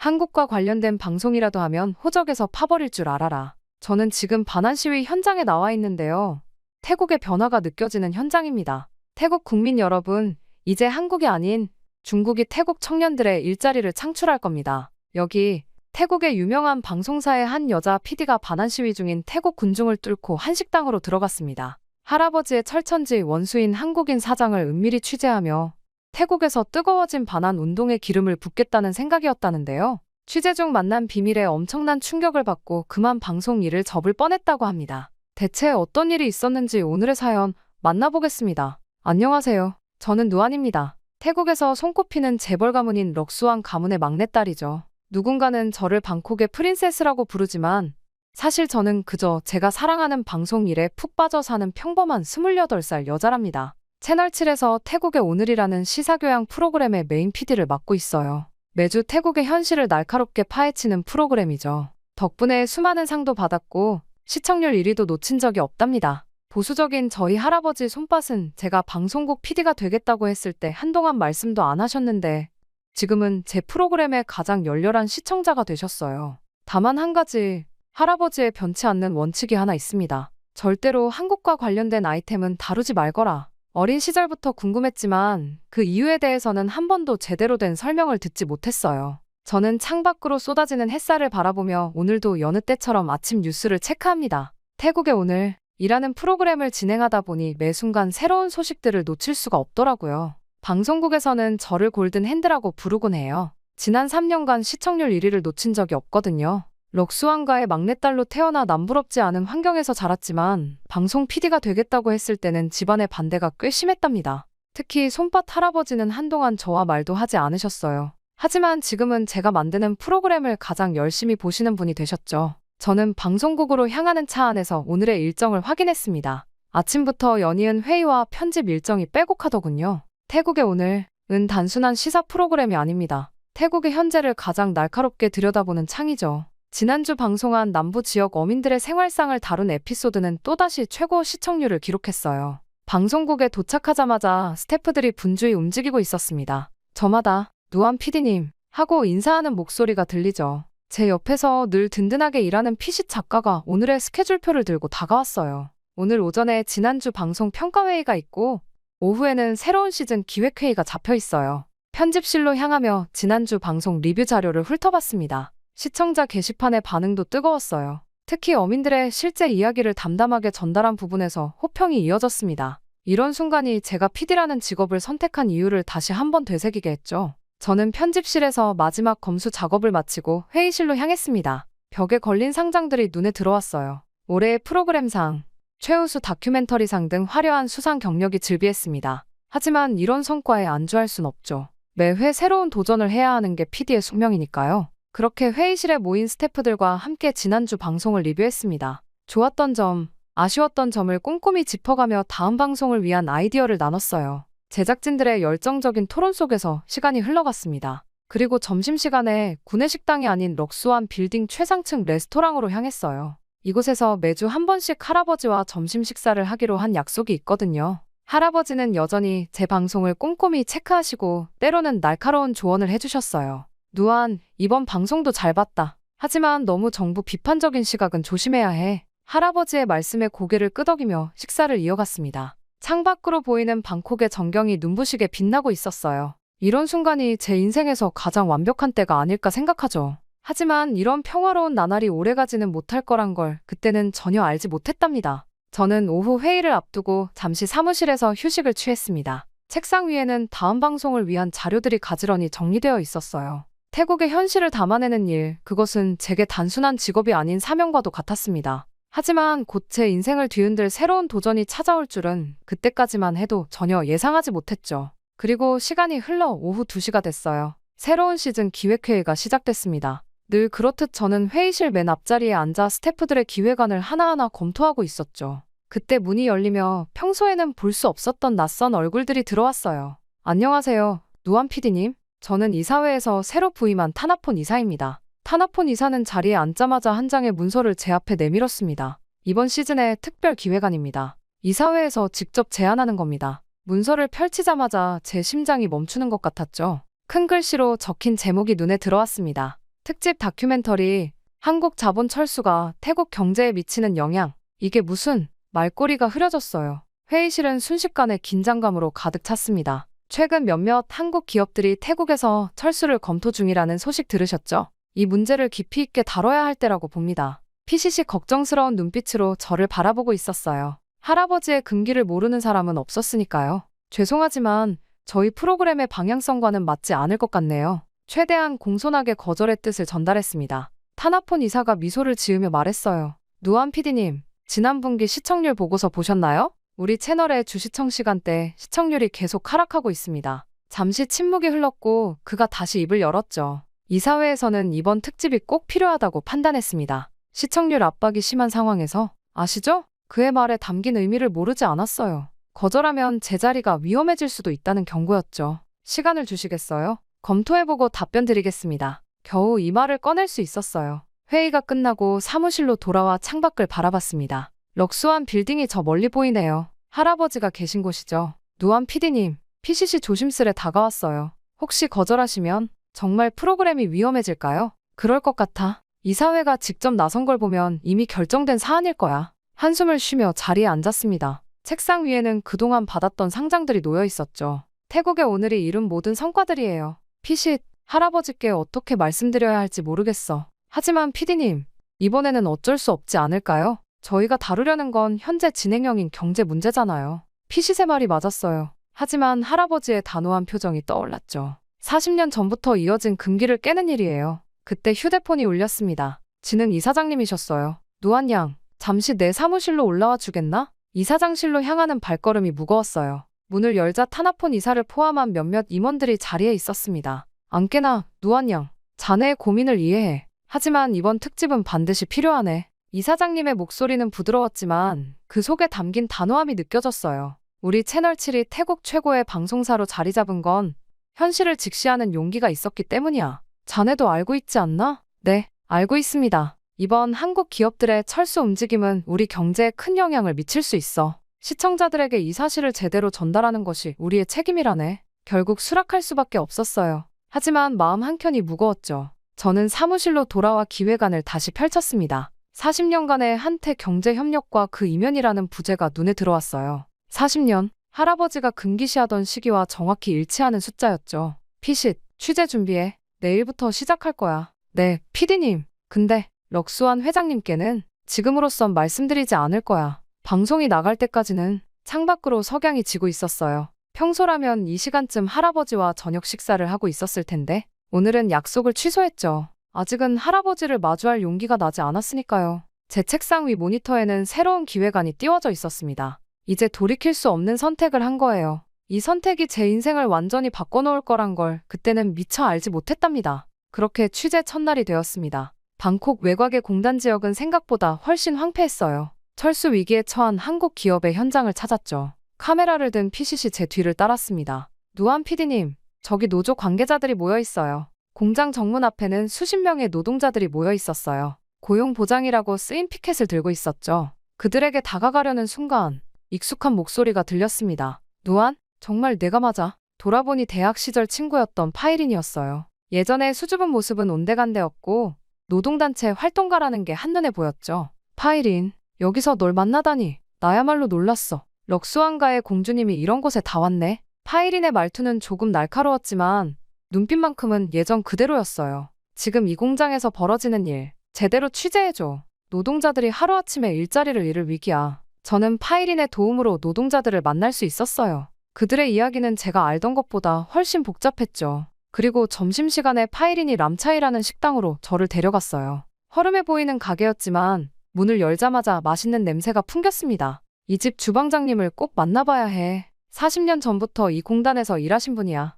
한국과 관련된 방송이라도 하면 호적에서 파버릴 줄 알아라. 저는 지금 반환 시위 현장에 나와 있는데요. 태국의 변화가 느껴지는 현장입니다. 태국 국민 여러분, 이제 한국이 아닌 중국이 태국 청년들의 일자리를 창출할 겁니다. 여기 태국의 유명한 방송사의 한 여자 PD가 반환 시위 중인 태국 군중을 뚫고 한식당으로 들어갔습니다. 할아버지의 철천지 원수인 한국인 사장을 은밀히 취재하며 태국에서 뜨거워진 반환 운동에 기름을 붓겠다는 생각이었다는데요. 취재 중 만난 비밀에 엄청난 충격을 받고 그만 방송 일을 접을 뻔했다고 합니다. 대체 어떤 일이 있었는지 오늘의 사연 만나보겠습니다. 안녕하세요. 저는 누안입니다. 태국에서 손꼽히는 재벌 가문인 럭수왕 가문의 막내딸이죠. 누군가는 저를 방콕의 프린세스라고 부르지만 사실 저는 그저 제가 사랑하는 방송 일에 푹 빠져 사는 평범한 28살 여자랍니다. 채널7에서 태국의 오늘이라는 시사교양 프로그램의 메인 PD를 맡고 있어요. 매주 태국의 현실을 날카롭게 파헤치는 프로그램이죠. 덕분에 수많은 상도 받았고 시청률 1위도 놓친 적이 없답니다. 보수적인 저희 할아버지 손밭은 제가 방송국 PD가 되겠다고 했을 때 한동안 말씀도 안 하셨는데 지금은 제 프로그램의 가장 열렬한 시청자가 되셨어요. 다만 한 가지 할아버지의 변치 않는 원칙이 하나 있습니다. 절대로 한국과 관련된 아이템은 다루지 말거라. 어린 시절부터 궁금했지만 그 이유에 대해서는 한 번도 제대로 된 설명을 듣지 못했어요. 저는 창밖으로 쏟아지는 햇살을 바라보며 오늘도 여느 때처럼 아침 뉴스를 체크합니다. 태국의 오늘 이라는 프로그램을 진행하다 보니 매 순간 새로운 소식들을 놓칠 수가 없더라고요. 방송국에서는 저를 골든 핸드라고 부르곤 해요. 지난 3년간 시청률 1위를 놓친 적이 없거든요. 럭수왕가의 막내딸로 태어나 남부럽지 않은 환경에서 자랐지만 방송 PD가 되겠다고 했을 때는 집안의 반대가 꽤 심했답니다. 특히 손밭 할아버지는 한동안 저와 말도 하지 않으셨어요. 하지만 지금은 제가 만드는 프로그램을 가장 열심히 보시는 분이 되셨죠. 저는 방송국으로 향하는 차 안에서 오늘의 일정을 확인했습니다. 아침부터 연이은 회의와 편집 일정이 빼곡하더군요. 태국의 오늘은 단순한 시사 프로그램이 아닙니다. 태국의 현재를 가장 날카롭게 들여다보는 창이죠. 지난주 방송한 남부 지역 어민들의 생활상을 다룬 에피소드는 또다시 최고 시청률을 기록했어요. 방송국에 도착하자마자 스태프들이 분주히 움직이고 있었습니다. 저마다 누안 PD님 하고 인사하는 목소리가 들리죠. 제 옆에서 늘 든든하게 일하는 피식 작가가 오늘의 스케줄표를 들고 다가왔어요. 오늘 오전에 지난주 방송 평가회의가 있고 오후에는 새로운 시즌 기획회의가 잡혀 있어요. 편집실로 향하며 지난주 방송 리뷰 자료를 훑어봤습니다. 시청자 게시판의 반응도 뜨거웠어요. 특히 어민들의 실제 이야기를 담담하게 전달한 부분에서 호평이 이어졌습니다. 이런 순간이 제가 PD라는 직업을 선택한 이유를 다시 한번 되새기게 했죠. 저는 편집실에서 마지막 검수 작업을 마치고 회의실로 향했습니다. 벽에 걸린 상장들이 눈에 들어왔어요. 올해의 프로그램상, 최우수 다큐멘터리상 등 화려한 수상 경력이 즐비했습니다. 하지만 이런 성과에 안주할 순 없죠. 매회 새로운 도전을 해야 하는 게 PD의 숙명이니까요. 그렇게 회의실에 모인 스태프들과 함께 지난주 방송을 리뷰했습니다. 좋았던 점, 아쉬웠던 점을 꼼꼼히 짚어가며 다음 방송을 위한 아이디어를 나눴어요. 제작진들의 열정적인 토론 속에서 시간이 흘러갔습니다. 그리고 점심시간에 구내식당이 아닌 럭수완 빌딩 최상층 레스토랑으로 향했어요. 이곳에서 매주 한 번씩 할아버지와 점심 식사를 하기로 한 약속이 있거든요. 할아버지는 여전히 제 방송을 꼼꼼히 체크하시고 때로는 날카로운 조언을 해주셨어요. 누안, 이번 방송도 잘 봤다. 하지만 너무 정부 비판적인 시각은 조심해야 해. 할아버지의 말씀에 고개를 끄덕이며 식사를 이어갔습니다. 창밖으로 보이는 방콕의 전경이 눈부시게 빛나고 있었어요. 이런 순간이 제 인생에서 가장 완벽한 때가 아닐까 생각하죠. 하지만 이런 평화로운 나날이 오래가지는 못할 거란 걸 그때는 전혀 알지 못했답니다. 저는 오후 회의를 앞두고 잠시 사무실에서 휴식을 취했습니다. 책상 위에는 다음 방송을 위한 자료들이 가지런히 정리되어 있었어요. 태국의 현실을 담아내는 일, 그것은 제게 단순한 직업이 아닌 사명과도 같았습니다. 하지만 곧 제 인생을 뒤흔들 새로운 도전이 찾아올 줄은 그때까지만 해도 전혀 예상하지 못했죠. 그리고 시간이 흘러 오후 2시가 됐어요. 새로운 시즌 기획회의가 시작됐습니다. 늘 그렇듯 저는 회의실 맨 앞자리에 앉아 스태프들의 기획안을 하나하나 검토하고 있었죠. 그때 문이 열리며 평소에는 볼 수 없었던 낯선 얼굴들이 들어왔어요. 안녕하세요, 누안 PD님. 저는 이사회에서 새로 부임한 타나폰 이사입니다. 타나폰 이사는 자리에 앉자마자 한 장의 문서를 제 앞에 내밀었습니다. 이번 시즌의 특별 기획안입니다. 이사회에서 직접 제안하는 겁니다. 문서를 펼치자마자 제 심장이 멈추는 것 같았죠. 큰 글씨로 적힌 제목이 눈에 들어왔습니다. 특집 다큐멘터리 한국 자본 철수가 태국 경제에 미치는 영향. 이게 무슨 말꼬리가 흐려졌어요. 회의실은 순식간에 긴장감으로 가득 찼습니다. 최근 몇몇 한국 기업들이 태국에서 철수를 검토 중이라는 소식 들으셨죠? 이 문제를 깊이 있게 다뤄야 할 때라고 봅니다. PCC 걱정스러운 눈빛으로 저를 바라보고 있었어요. 할아버지의 금기를 모르는 사람은 없었으니까요. 죄송하지만 저희 프로그램의 방향성과는 맞지 않을 것 같네요. 최대한 공손하게 거절의 뜻을 전달했습니다. 타나폰 이사가 미소를 지으며 말했어요. 누안 PD님, 지난 분기 시청률 보고서 보셨나요? 우리 채널의 주시청 시간대 시청률이 계속 하락하고 있습니다. 잠시 침묵이 흘렀고 그가 다시 입을 열었죠. 이사회에서는 이번 특집이 꼭 필요하다고 판단했습니다. 시청률 압박이 심한 상황에서 아시죠? 그의 말에 담긴 의미를 모르지 않았어요. 거절하면 제 자리가 위험해질 수도 있다는 경고였죠. 시간을 주시겠어요? 검토해보고 답변 드리겠습니다. 겨우 이 말을 꺼낼 수 있었어요. 회의가 끝나고 사무실로 돌아와 창밖을 바라봤습니다. 럭수한 빌딩이 저 멀리 보이네요. 할아버지가 계신 곳이죠. 누안 PD님, PCC 조심스레 다가왔어요. 혹시 거절하시면 정말 프로그램이 위험해질까요? 그럴 것 같아. 이사회가 직접 나선 걸 보면 이미 결정된 사안일 거야. 한숨을 쉬며 자리에 앉았습니다. 책상 위에는 그동안 받았던 상장들이 놓여 있었죠. 태국의 오늘이 이룬 모든 성과들이에요. 피식, 할아버지께 어떻게 말씀드려야 할지 모르겠어. 하지만 PD님, 이번에는 어쩔 수 없지 않을까요? 저희가 다루려는 건 현재 진행형인 경제 문제잖아요. 피시세 말이 맞았어요. 하지만 할아버지의 단호한 표정이 떠올랐죠. 40년 전부터 이어진 금기를 깨는 일이에요. 그때 휴대폰이 울렸습니다. 진흥 이사장님이셨어요. 누안 양, 잠시 내 사무실로 올라와 주겠나? 이사장실로 향하는 발걸음이 무거웠어요. 문을 열자 타나폰 이사를 포함한 몇몇 임원들이 자리에 있었습니다. 안깨나, 누안 양, 자네의 고민을 이해해. 하지만 이번 특집은 반드시 필요하네. 이사장님의 목소리는 부드러웠지만 그 속에 담긴 단호함이 느껴졌어요. 우리 채널 7이 태국 최고의 방송사로 자리 잡은 건 현실을 직시하는 용기가 있었기 때문이야. 자네도 알고 있지 않나? 네, 알고 있습니다. 이번 한국 기업들의 철수 움직임은 우리 경제에 큰 영향을 미칠 수 있어. 시청자들에게 이 사실을 제대로 전달하는 것이 우리의 책임이라네. 결국 수락할 수밖에 없었어요. 하지만 마음 한켠이 무거웠죠. 저는 사무실로 돌아와 기획안을 다시 펼쳤습니다. 40년간의 한태 경제협력과 그 이면이라는 부제가 눈에 들어왔어요. 40년, 할아버지가 금기시하던 시기와 정확히 일치하는 숫자였죠. 피식, 취재 준비해. 내일부터 시작할 거야. 네, PD님. 근데 럭수안 회장님께는 지금으로선 말씀드리지 않을 거야. 방송이 나갈 때까지는 창밖으로 석양이 지고 있었어요. 평소라면 이 시간쯤 할아버지와 저녁 식사를 하고 있었을 텐데 오늘은 약속을 취소했죠. 아직은 할아버지를 마주할 용기가 나지 않았으니까요. 제 책상 위 모니터에는 새로운 기획안이 띄워져 있었습니다. 이제 돌이킬 수 없는 선택을 한 거예요. 이 선택이 제 인생을 완전히 바꿔놓을 거란 걸 그때는 미처 알지 못했답니다. 그렇게 취재 첫날이 되었습니다. 방콕 외곽의 공단 지역은 생각보다 훨씬 황폐했어요. 철수 위기에 처한 한국 기업의 현장을 찾았죠. 카메라를 든 PCC 제 뒤를 따랐습니다. 누안 PD님, 저기 노조 관계자들이 모여 있어요. 공장 정문 앞에는 수십 명의 노동자들이 모여 있었어요. 고용보장이라고 쓰인 피켓을 들고 있었죠. 그들에게 다가가려는 순간 익숙한 목소리가 들렸습니다. 누안? 정말 내가 맞아. 돌아보니 대학 시절 친구였던 파이린이었어요. 예전에 수줍은 모습은 온데간데였고 노동단체 활동가라는 게 한눈에 보였죠. 파이린, 여기서 널 만나다니. 나야말로 놀랐어. 럭수안가의 공주님이 이런 곳에 다 왔네. 파이린의 말투는 조금 날카로웠지만 눈빛만큼은 예전 그대로였어요. 지금 이 공장에서 벌어지는 일 제대로 취재해줘. 노동자들이 하루아침에 일자리를 잃을 위기야. 저는 파이린의 도움으로 노동자들을 만날 수 있었어요. 그들의 이야기는 제가 알던 것보다 훨씬 복잡했죠. 그리고 점심시간에 파이린이 람차이라는 식당으로 저를 데려갔어요. 허름해 보이는 가게였지만 문을 열자마자 맛있는 냄새가 풍겼습니다. 이 집 주방장님을 꼭 만나봐야 해. 40년 전부터 이 공단에서 일하신 분이야.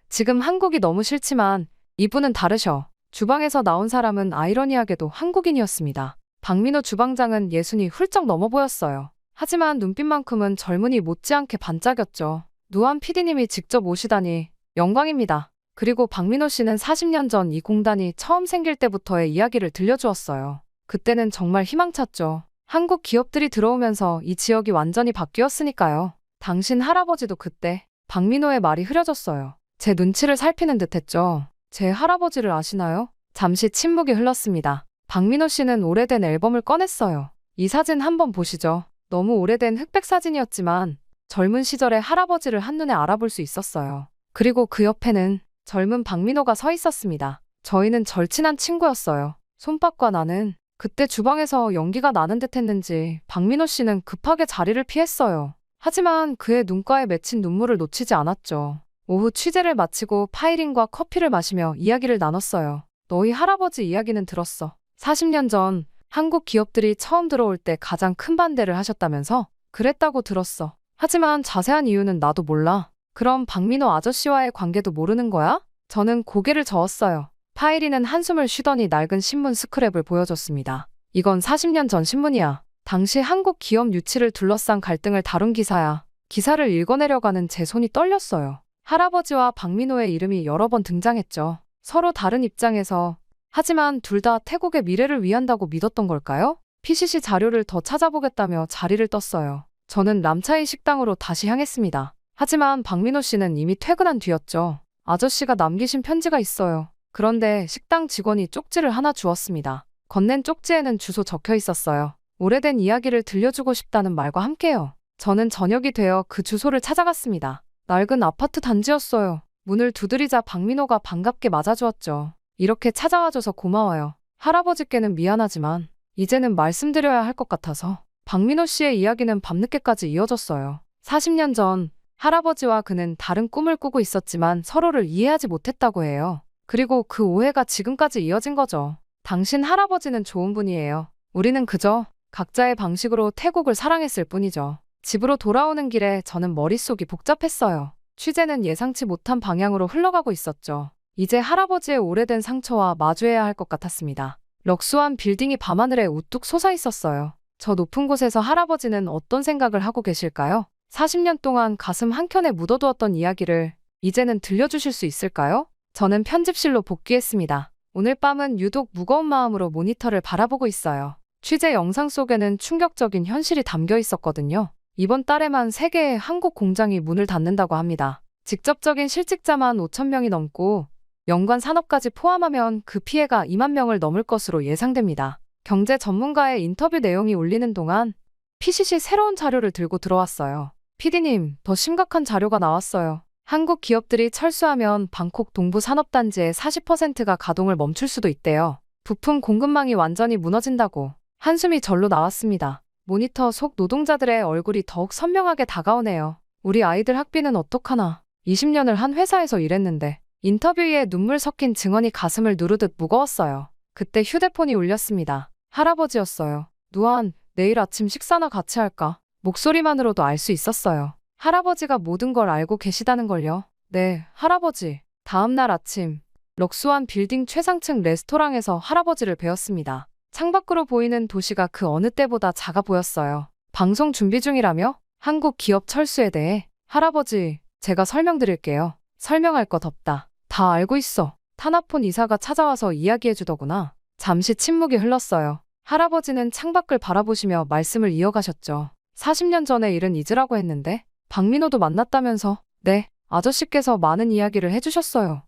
지금 한국이 너무 싫지만 이분은 다르셔. 주방에서 나온 사람은 아이러니하게도 한국인이었습니다. 박민호 주방장은 예순이 훌쩍 넘어 보였어요. 하지만 눈빛만큼은 젊은이 못지않게 반짝였죠. 누안 PD님이 직접 오시다니 영광입니다. 그리고 박민호 씨는 40년 전 이 공단이 처음 생길 때부터의 이야기를 들려주었어요. 그때는 정말 희망찼죠. 한국 기업들이 들어오면서 이 지역이 완전히 바뀌었으니까요. 당신 할아버지도 그때 박민호의 말이 흐려졌어요. 제 눈치를 살피는 듯 했죠. 제 할아버지를 아시나요? 잠시 침묵이 흘렀습니다. 박민호 씨는 오래된 앨범을 꺼냈어요. 이 사진 한번 보시죠. 너무 오래된 흑백 사진이었지만 젊은 시절의 할아버지를 한눈에 알아볼 수 있었어요. 그리고 그 옆에는 젊은 박민호가 서 있었습니다. 저희는 절친한 친구였어요. 손밥과 나는 그때 주방에서 연기가 나는 듯 했는지 박민호 씨는 급하게 자리를 피했어요. 하지만 그의 눈가에 맺힌 눈물을 놓치지 않았죠. 오후 취재를 마치고 파이링과 커피를 마시며 이야기를 나눴어요. 너희 할아버지 이야기는 들었어. 40년 전 한국 기업들이 처음 들어올 때 가장 큰 반대를 하셨다면서? 그랬다고 들었어. 하지만 자세한 이유는 나도 몰라. 그럼 박민호 아저씨와의 관계도 모르는 거야? 저는 고개를 저었어요. 파이리는 한숨을 쉬더니 낡은 신문 스크랩을 보여줬습니다. 이건 40년 전 신문이야. 당시 한국 기업 유치를 둘러싼 갈등을 다룬 기사야. 기사를 읽어내려가는 제 손이 떨렸어요. 할아버지와 박민호의 이름이 여러 번 등장했죠. 서로 다른 입장에서. 하지만 둘 다 태국의 미래를 위한다고 믿었던 걸까요? PCC 자료를 더 찾아보겠다며 자리를 떴어요. 저는 람차이 식당으로 다시 향했습니다. 하지만 박민호 씨는 이미 퇴근한 뒤였죠. 아저씨가 남기신 편지가 있어요. 그런데 식당 직원이 쪽지를 하나 주었습니다. 건넨 쪽지에는 주소 적혀 있었어요. 오래된 이야기를 들려주고 싶다는 말과 함께요. 저는 저녁이 되어 그 주소를 찾아갔습니다. 낡은 아파트 단지였어요. 문을 두드리자 박민호가 반갑게 맞아주었죠. 이렇게 찾아와줘서 고마워요. 할아버지께는 미안하지만 이제는 말씀드려야 할 것 같아서. 박민호 씨의 이야기는 밤늦게까지 이어졌어요. 40년 전 할아버지와 그는 다른 꿈을 꾸고 있었지만 서로를 이해하지 못했다고 해요. 그리고 그 오해가 지금까지 이어진 거죠. 당신 할아버지는 좋은 분이에요. 우리는 그저 각자의 방식으로 태국을 사랑했을 뿐이죠. 집으로 돌아오는 길에 저는 머릿속이 복잡했어요. 취재는 예상치 못한 방향으로 흘러가고 있었죠. 이제 할아버지의 오래된 상처와 마주해야 할 것 같았습니다. 럭수한 빌딩이 밤하늘에 우뚝 솟아 있었어요. 저 높은 곳에서 할아버지는 어떤 생각을 하고 계실까요? 40년 동안 가슴 한켠에 묻어두었던 이야기를 이제는 들려주실 수 있을까요? 저는 편집실로 복귀했습니다. 오늘 밤은 유독 무거운 마음으로 모니터를 바라보고 있어요. 취재 영상 속에는 충격적인 현실이 담겨 있었거든요. 이번 달에만 3개의 한국 공장이 문을 닫는다고 합니다. 직접적인 실직자만 5천 명이 넘고 연관 산업까지 포함하면 그 피해가 2만 명을 넘을 것으로 예상됩니다. 경제 전문가의 인터뷰 내용이 울리는 동안 PCC 새로운 자료를 들고 들어왔어요. PD님, 더 심각한 자료가 나왔어요. 한국 기업들이 철수하면 방콕 동부 산업단지의 40%가 가동을 멈출 수도 있대요. 부품 공급망이 완전히 무너진다고. 한숨이 절로 나왔습니다. 모니터 속 노동자들의 얼굴이 더욱 선명하게 다가오네요. 우리 아이들 학비는 어떡하나. 20년을 한 회사에서 일했는데. 인터뷰에 눈물 섞인 증언이 가슴을 누르듯 무거웠어요. 그때 휴대폰이 울렸습니다. 할아버지였어요. 누안, 내일 아침 식사나 같이 할까? 목소리만으로도 알 수 있었어요. 할아버지가 모든 걸 알고 계시다는 걸요. 네, 할아버지. 다음 날 아침, 럭수한 빌딩 최상층 레스토랑에서 할아버지를 뵈었습니다. 창밖으로 보이는 도시가 그 어느 때보다 작아 보였어요. 방송 준비 중이라며? 한국 기업 철수에 대해? 할아버지, 제가 설명드릴게요. 설명할 것 없다. 다 알고 있어. 타나폰 이사가 찾아와서 이야기해주더구나. 잠시 침묵이 흘렀어요. 할아버지는 창밖을 바라보시며 말씀을 이어가셨죠. 40년 전의 일은 잊으라고 했는데 박민호도 만났다면서. 네, 아저씨께서 많은 이야기를 해주셨어요.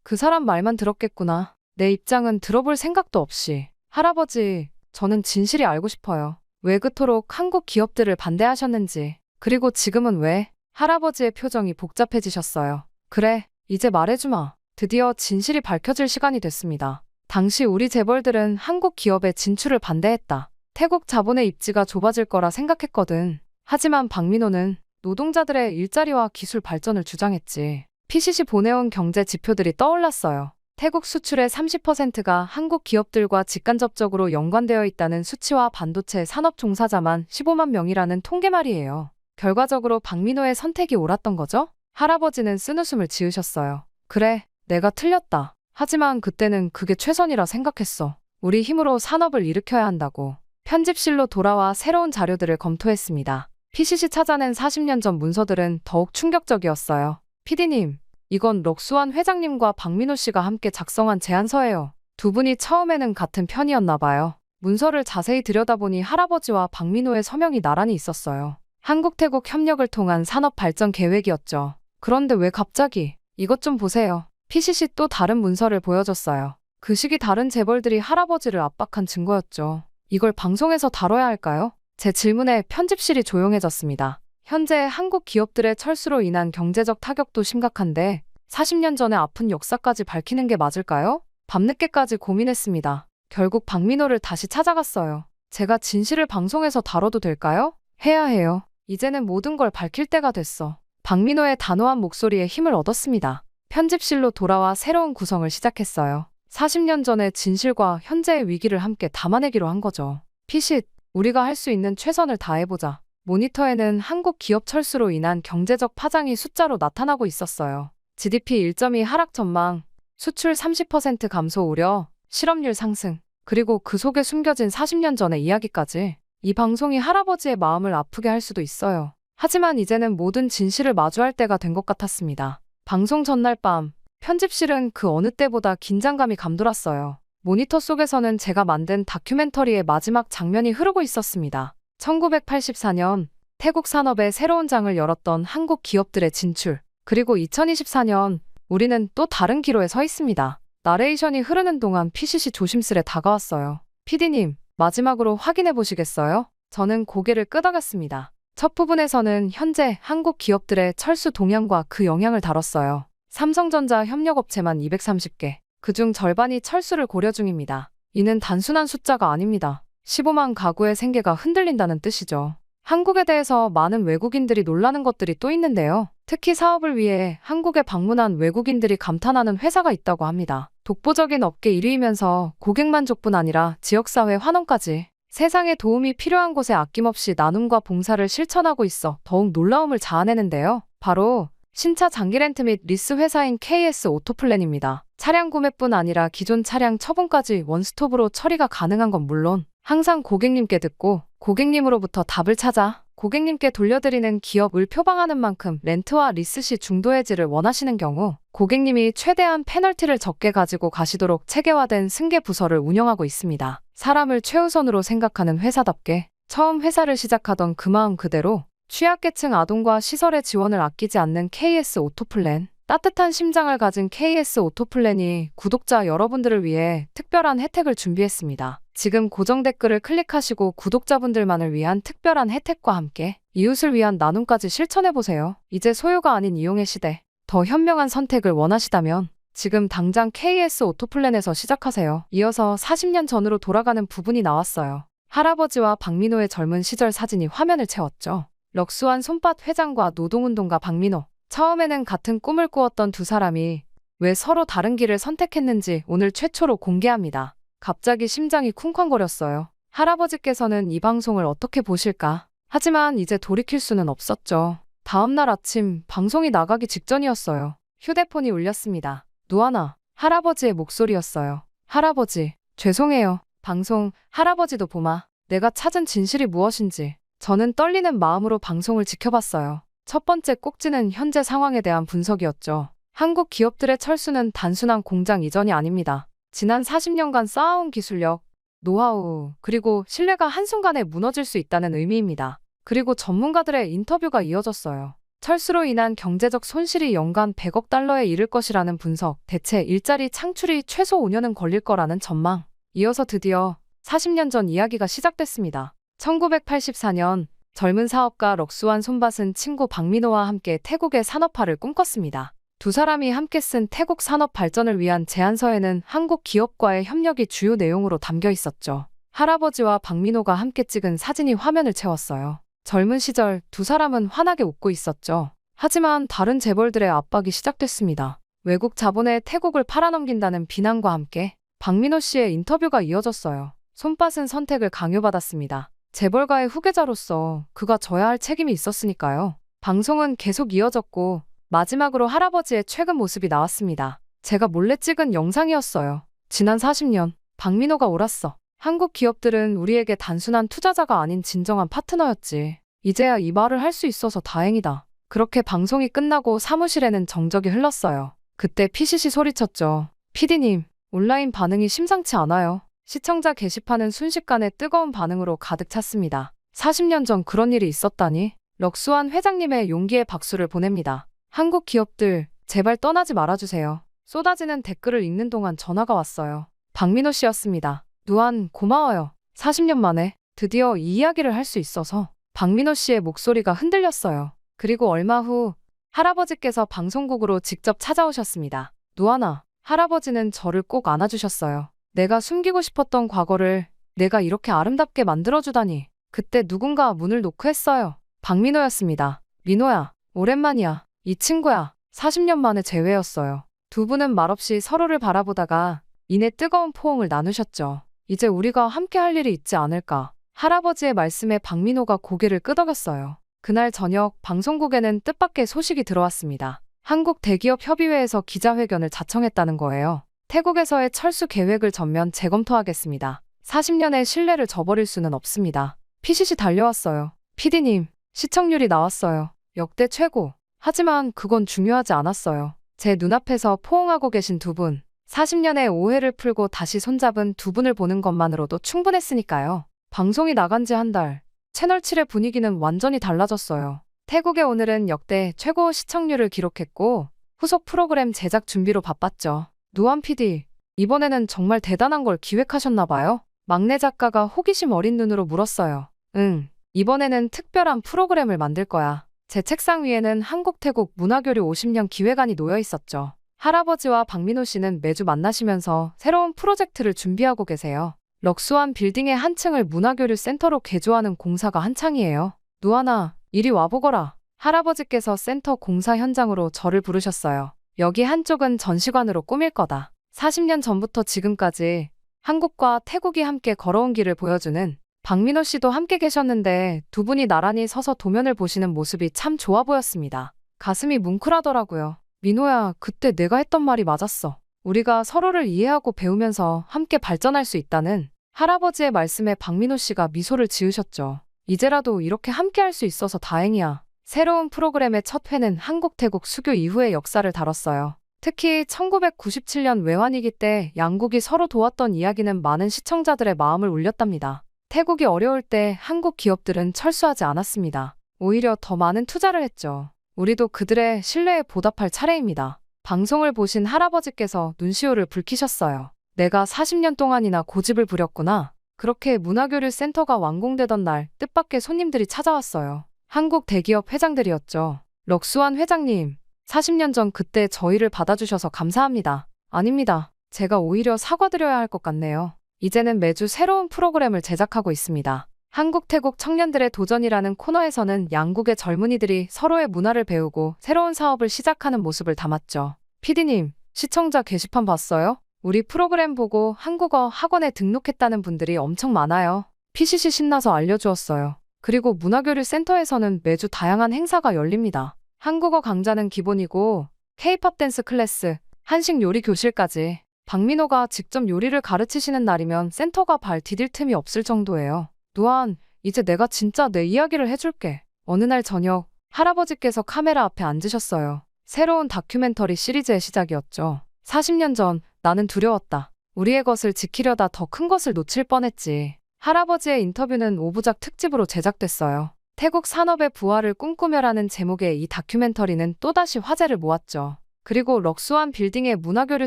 그 사람 말만 들었겠구나. 내 입장은 들어볼 생각도 없이. 할아버지, 저는 진실이 알고 싶어요. 왜 그토록 한국 기업들을 반대하셨는지. 그리고 지금은 왜? 할아버지의 표정이 복잡해지셨어요. 그래, 이제 말해주마. 드디어 진실이 밝혀질 시간이 됐습니다. 당시 우리 재벌들은 한국 기업의 진출을 반대했다. 태국 자본의 입지가 좁아질 거라 생각했거든. 하지만 박민호는 노동자들의 일자리와 기술 발전을 주장했지. PCC 보내온 경제 지표들이 떠올랐어요. 태국 수출의 30%가 한국 기업들과 직간접적으로 연관되어 있다는 수치와 반도체 산업 종사자만 15만 명이라는 통계 말이에요. 결과적으로 박민호의 선택이 옳았던 거죠? 할아버지는 쓴웃음을 지으셨어요. 그래, 내가 틀렸다. 하지만 그때는 그게 최선이라 생각했어. 우리 힘으로 산업을 일으켜야 한다고. 편집실로 돌아와 새로운 자료들을 검토했습니다. PCC 찾아낸 40년 전 문서들은 더욱 충격적이었어요. PD님, 이건 럭수한 회장님과 박민호 씨가 함께 작성한 제안서예요. 두 분이 처음에는 같은 편이었나 봐요. 문서를 자세히 들여다보니 할아버지와 박민호의 서명이 나란히 있었어요. 한국-태국 협력을 통한 산업 발전 계획이었죠. 그런데 왜 갑자기? 이것 좀 보세요. PCC 또 다른 문서를 보여줬어요. 그 시기 다른 재벌들이 할아버지를 압박한 증거였죠. 이걸 방송에서 다뤄야 할까요? 제 질문에 편집실이 조용해졌습니다. 현재 한국 기업들의 철수로 인한 경제적 타격도 심각한데 40년 전의 아픈 역사까지 밝히는 게 맞을까요? 밤늦게까지 고민했습니다. 결국 박민호를 다시 찾아갔어요. 제가 진실을 방송에서 다뤄도 될까요? 해야 해요. 이제는 모든 걸 밝힐 때가 됐어. 박민호의 단호한 목소리에 힘을 얻었습니다. 편집실로 돌아와 새로운 구성을 시작했어요. 40년 전의 진실과 현재의 위기를 함께 담아내기로 한 거죠. 피식, 우리가 할 수 있는 최선을 다해보자. 모니터에는 한국 기업 철수로 인한 경제적 파장이 숫자로 나타나고 있었어요. GDP 1.2 하락 전망, 수출 30% 감소 우려, 실업률 상승, 그리고 그 속에 숨겨진 40년 전의 이야기까지. 이 방송이 할아버지의 마음을 아프게 할 수도 있어요. 하지만 이제는 모든 진실을 마주할 때가 된 것 같았습니다. 방송 전날 밤, 편집실은 그 어느 때보다 긴장감이 감돌았어요. 모니터 속에서는 제가 만든 다큐멘터리의 마지막 장면이 흐르고 있었습니다. 1984년 태국 산업의 새로운 장을 열었던 한국 기업들의 진출. 그리고 2024년 우리는 또 다른 기로에 서 있습니다. 나레이션이 흐르는 동안 PCC 조심스레 다가왔어요. PD님, 마지막으로 확인해 보시겠어요? 저는 고개를 끄덕였습니다. 첫 부분에서는 현재 한국 기업들의 철수 동향과 그 영향을 다뤘어요. 삼성전자 협력업체만 230개, 그중 절반이 철수를 고려 중입니다. 이는 단순한 숫자가 아닙니다. 15만 가구의 생계가 흔들린다는 뜻이죠. 한국에 대해서 많은 외국인들이 놀라는 것들이 또 있는데요. 특히 사업을 위해 한국에 방문한 외국인들이 감탄하는 회사가 있다고 합니다. 독보적인 업계 1위이면서 고객 만족뿐 아니라 지역사회 환원까지 세상에 도움이 필요한 곳에 아낌없이 나눔과 봉사를 실천하고 있어 더욱 놀라움을 자아내는데요. 바로 신차 장기 렌트 및 리스 회사인 KS 오토플랜입니다. 차량 구매뿐 아니라 기존 차량 처분까지 원스톱으로 처리가 가능한 건 물론 항상 고객님께 듣고 고객님으로부터 답을 찾아 고객님께 돌려드리는 기업을 표방하는 만큼 렌트와 리스 시 중도 해지를 원하시는 경우 고객님이 최대한 페널티를 적게 가지고 가시도록 체계화된 승계 부서를 운영하고 있습니다. 사람을 최우선으로 생각하는 회사답게 처음 회사를 시작하던 그 마음 그대로 취약계층 아동과 시설의 지원을 아끼지 않는 KS 오토플랜. 따뜻한 심장을 가진 KS 오토플랜이 구독자 여러분들을 위해 특별한 혜택을 준비했습니다. 지금 고정 댓글을 클릭하시고 구독자분들만을 위한 특별한 혜택과 함께 이웃을 위한 나눔까지 실천해보세요. 이제 소유가 아닌 이용의 시대. 더 현명한 선택을 원하시다면 지금 당장 KS 오토플랜에서 시작하세요. 이어서 40년 전으로 돌아가는 부분이 나왔어요. 할아버지와 박민호의 젊은 시절 사진이 화면을 채웠죠. 럭스완 손밭 회장과 노동운동가 박민호. 처음에는 같은 꿈을 꾸었던 두 사람이 왜 서로 다른 길을 선택했는지 오늘 최초로 공개합니다. 갑자기 심장이 쿵쾅거렸어요. 할아버지께서는 이 방송을 어떻게 보실까? 하지만 이제 돌이킬 수는 없었죠. 다음날 아침 방송이 나가기 직전이었어요. 휴대폰이 울렸습니다. 누아나, 할아버지의 목소리였어요. 할아버지, 죄송해요. 방송, 할아버지도 보마. 내가 찾은 진실이 무엇인지. 저는 떨리는 마음으로 방송을 지켜봤어요. 첫 번째 꼭지는 현재 상황에 대한 분석이었죠. 한국 기업들의 철수는 단순한 공장 이전이 아닙니다. 지난 40년간 쌓아온 기술력, 노하우, 그리고 신뢰가 한순간에 무너질 수 있다는 의미입니다. 그리고 전문가들의 인터뷰가 이어졌어요. 철수로 인한 경제적 손실이 연간 100억 달러에 이를 것이라는 분석, 대체 일자리 창출이 최소 5년은 걸릴 거라는 전망. 이어서 드디어 40년 전 이야기가 시작됐습니다. 1984년 젊은 사업가 럭스완 손밭은 친구 박민호와 함께 태국의 산업화를 꿈꿨습니다. 두 사람이 함께 쓴 태국 산업 발전을 위한 제안서에는 한국 기업과의 협력이 주요 내용으로 담겨 있었죠. 할아버지와 박민호가 함께 찍은 사진이 화면을 채웠어요. 젊은 시절 두 사람은 환하게 웃고 있었죠. 하지만 다른 재벌들의 압박이 시작됐습니다. 외국 자본에 태국을 팔아넘긴다는 비난과 함께 박민호 씨의 인터뷰가 이어졌어요. 손밭은 선택을 강요받았습니다. 재벌가의 후계자로서 그가 져야 할 책임이 있었으니까요. 방송은 계속 이어졌고 마지막으로 할아버지의 최근 모습이 나왔습니다. 제가 몰래 찍은 영상이었어요. 지난 40년, 박민호가 옳았어. 한국 기업들은 우리에게 단순한 투자자가 아닌 진정한 파트너였지. 이제야 이 말을 할 수 있어서 다행이다. 그렇게 방송이 끝나고 사무실에는 정적이 흘렀어요. 그때 PCC 소리쳤죠. PD님, 온라인 반응이 심상치 않아요. 시청자 게시판은 순식간에 뜨거운 반응으로 가득 찼습니다. 40년 전 그런 일이 있었다니? 럭스완 회장님의 용기에 박수를 보냅니다. 한국 기업들, 제발 떠나지 말아주세요. 쏟아지는 댓글을 읽는 동안 전화가 왔어요. 박민호 씨였습니다. 누안, 고마워요. 40년 만에 드디어 이 이야기를 할 수 있어서. 박민호 씨의 목소리가 흔들렸어요. 그리고 얼마 후 할아버지께서 방송국으로 직접 찾아오셨습니다. 누아나, 할아버지는 저를 꼭 안아주셨어요. 내가 숨기고 싶었던 과거를 내가 이렇게 아름답게 만들어주다니. 그때 누군가 문을 노크했어요. 박민호였습니다. 민호야, 오랜만이야. 이 친구야. 40년 만에 재회였어요. 두 분은 말없이 서로를 바라보다가 이내 뜨거운 포옹을 나누셨죠. 이제 우리가 함께 할 일이 있지 않을까. 할아버지의 말씀에 박민호가 고개를 끄덕였어요. 그날 저녁 방송국에는 뜻밖의 소식이 들어왔습니다. 한국 대기업 협의회에서 기자회견을 자청했다는 거예요. 태국에서의 철수 계획을 전면 재검토하겠습니다. 40년의 신뢰를 저버릴 수는 없습니다. PCC 달려왔어요. PD님, 시청률이 나왔어요. 역대 최고. 하지만 그건 중요하지 않았어요. 제 눈앞에서 포옹하고 계신 두 분, 40년의 오해를 풀고 다시 손잡은 두 분을 보는 것만으로도 충분했으니까요. 방송이 나간 지 한 달, 채널7의 분위기는 완전히 달라졌어요. 태국의 오늘은 역대 최고 시청률을 기록했고 후속 프로그램 제작 준비로 바빴죠. 누안 PD, 이번에는 정말 대단한 걸 기획하셨나 봐요. 막내 작가가 호기심 어린 눈으로 물었어요. 응, 이번에는 특별한 프로그램을 만들 거야. 제 책상 위에는 한국-태국 문화교류 50년 기획안이 놓여 있었죠. 할아버지와 박민호 씨는 매주 만나시면서 새로운 프로젝트를 준비하고 계세요. 럭수안 빌딩의 한 층을 문화교류 센터로 개조하는 공사가 한창이에요. 누아나, 이리 와보거라. 할아버지께서 센터 공사 현장으로 저를 부르셨어요. 여기 한쪽은 전시관으로 꾸밀 거다. 40년 전부터 지금까지 한국과 태국이 함께 걸어온 길을 보여주는. 박민호 씨도 함께 계셨는데 두 분이 나란히 서서 도면을 보시는 모습이 참 좋아 보였습니다. 가슴이 뭉클하더라고요. 민호야, 그때 내가 했던 말이 맞았어. 우리가 서로를 이해하고 배우면서 함께 발전할 수 있다는. 할아버지의 말씀에 박민호 씨가 미소를 지으셨죠. 이제라도 이렇게 함께 할 수 있어서 다행이야. 새로운 프로그램의 첫 회는 한국-태국 수교 이후의 역사를 다뤘어요. 특히 1997년 외환위기 때 양국이 서로 도왔던 이야기는 많은 시청자들의 마음을 울렸답니다. 태국이 어려울 때 한국 기업들은 철수하지 않았습니다. 오히려 더 많은 투자를 했죠. 우리도 그들의 신뢰에 보답할 차례입니다. 방송을 보신 할아버지께서 눈시울을 붉히셨어요. 내가 40년 동안이나 고집을 부렸구나. 그렇게 문화교류 센터가 완공되던 날 뜻밖의 손님들이 찾아왔어요. 한국 대기업 회장들이었죠. 럭수안 회장님, 40년 전 그때 저희를 받아주셔서 감사합니다. 아닙니다. 제가 오히려 사과드려야 할 것 같네요. 이제는 매주 새로운 프로그램을 제작하고 있습니다. 한국-태국 청년들의 도전이라는 코너에서는 양국의 젊은이들이 서로의 문화를 배우고 새로운 사업을 시작하는 모습을 담았죠. PD님, 시청자 게시판 봤어요? 우리 프로그램 보고 한국어 학원에 등록했다는 분들이 엄청 많아요. PCC 신나서 알려주었어요. 그리고 문화교류 센터에서는 매주 다양한 행사가 열립니다. 한국어 강좌는 기본이고 K-팝 댄스 클래스, 한식 요리 교실까지. 박민호가 직접 요리를 가르치시는 날이면 센터가 발 디딜 틈이 없을 정도예요. 누안, 이제 내가 진짜 내 이야기를 해줄게. 어느 날 저녁, 할아버지께서 카메라 앞에 앉으셨어요. 새로운 다큐멘터리 시리즈의 시작이었죠. 40년 전, 나는 두려웠다. 우리의 것을 지키려다 더 큰 것을 놓칠 뻔했지. 할아버지의 인터뷰는 5부작 특집으로 제작됐어요. 태국 산업의 부활을 꿈꾸며라는 제목의 이 다큐멘터리는 또다시 화제를 모았죠. 그리고 럭수안 빌딩의 문화교류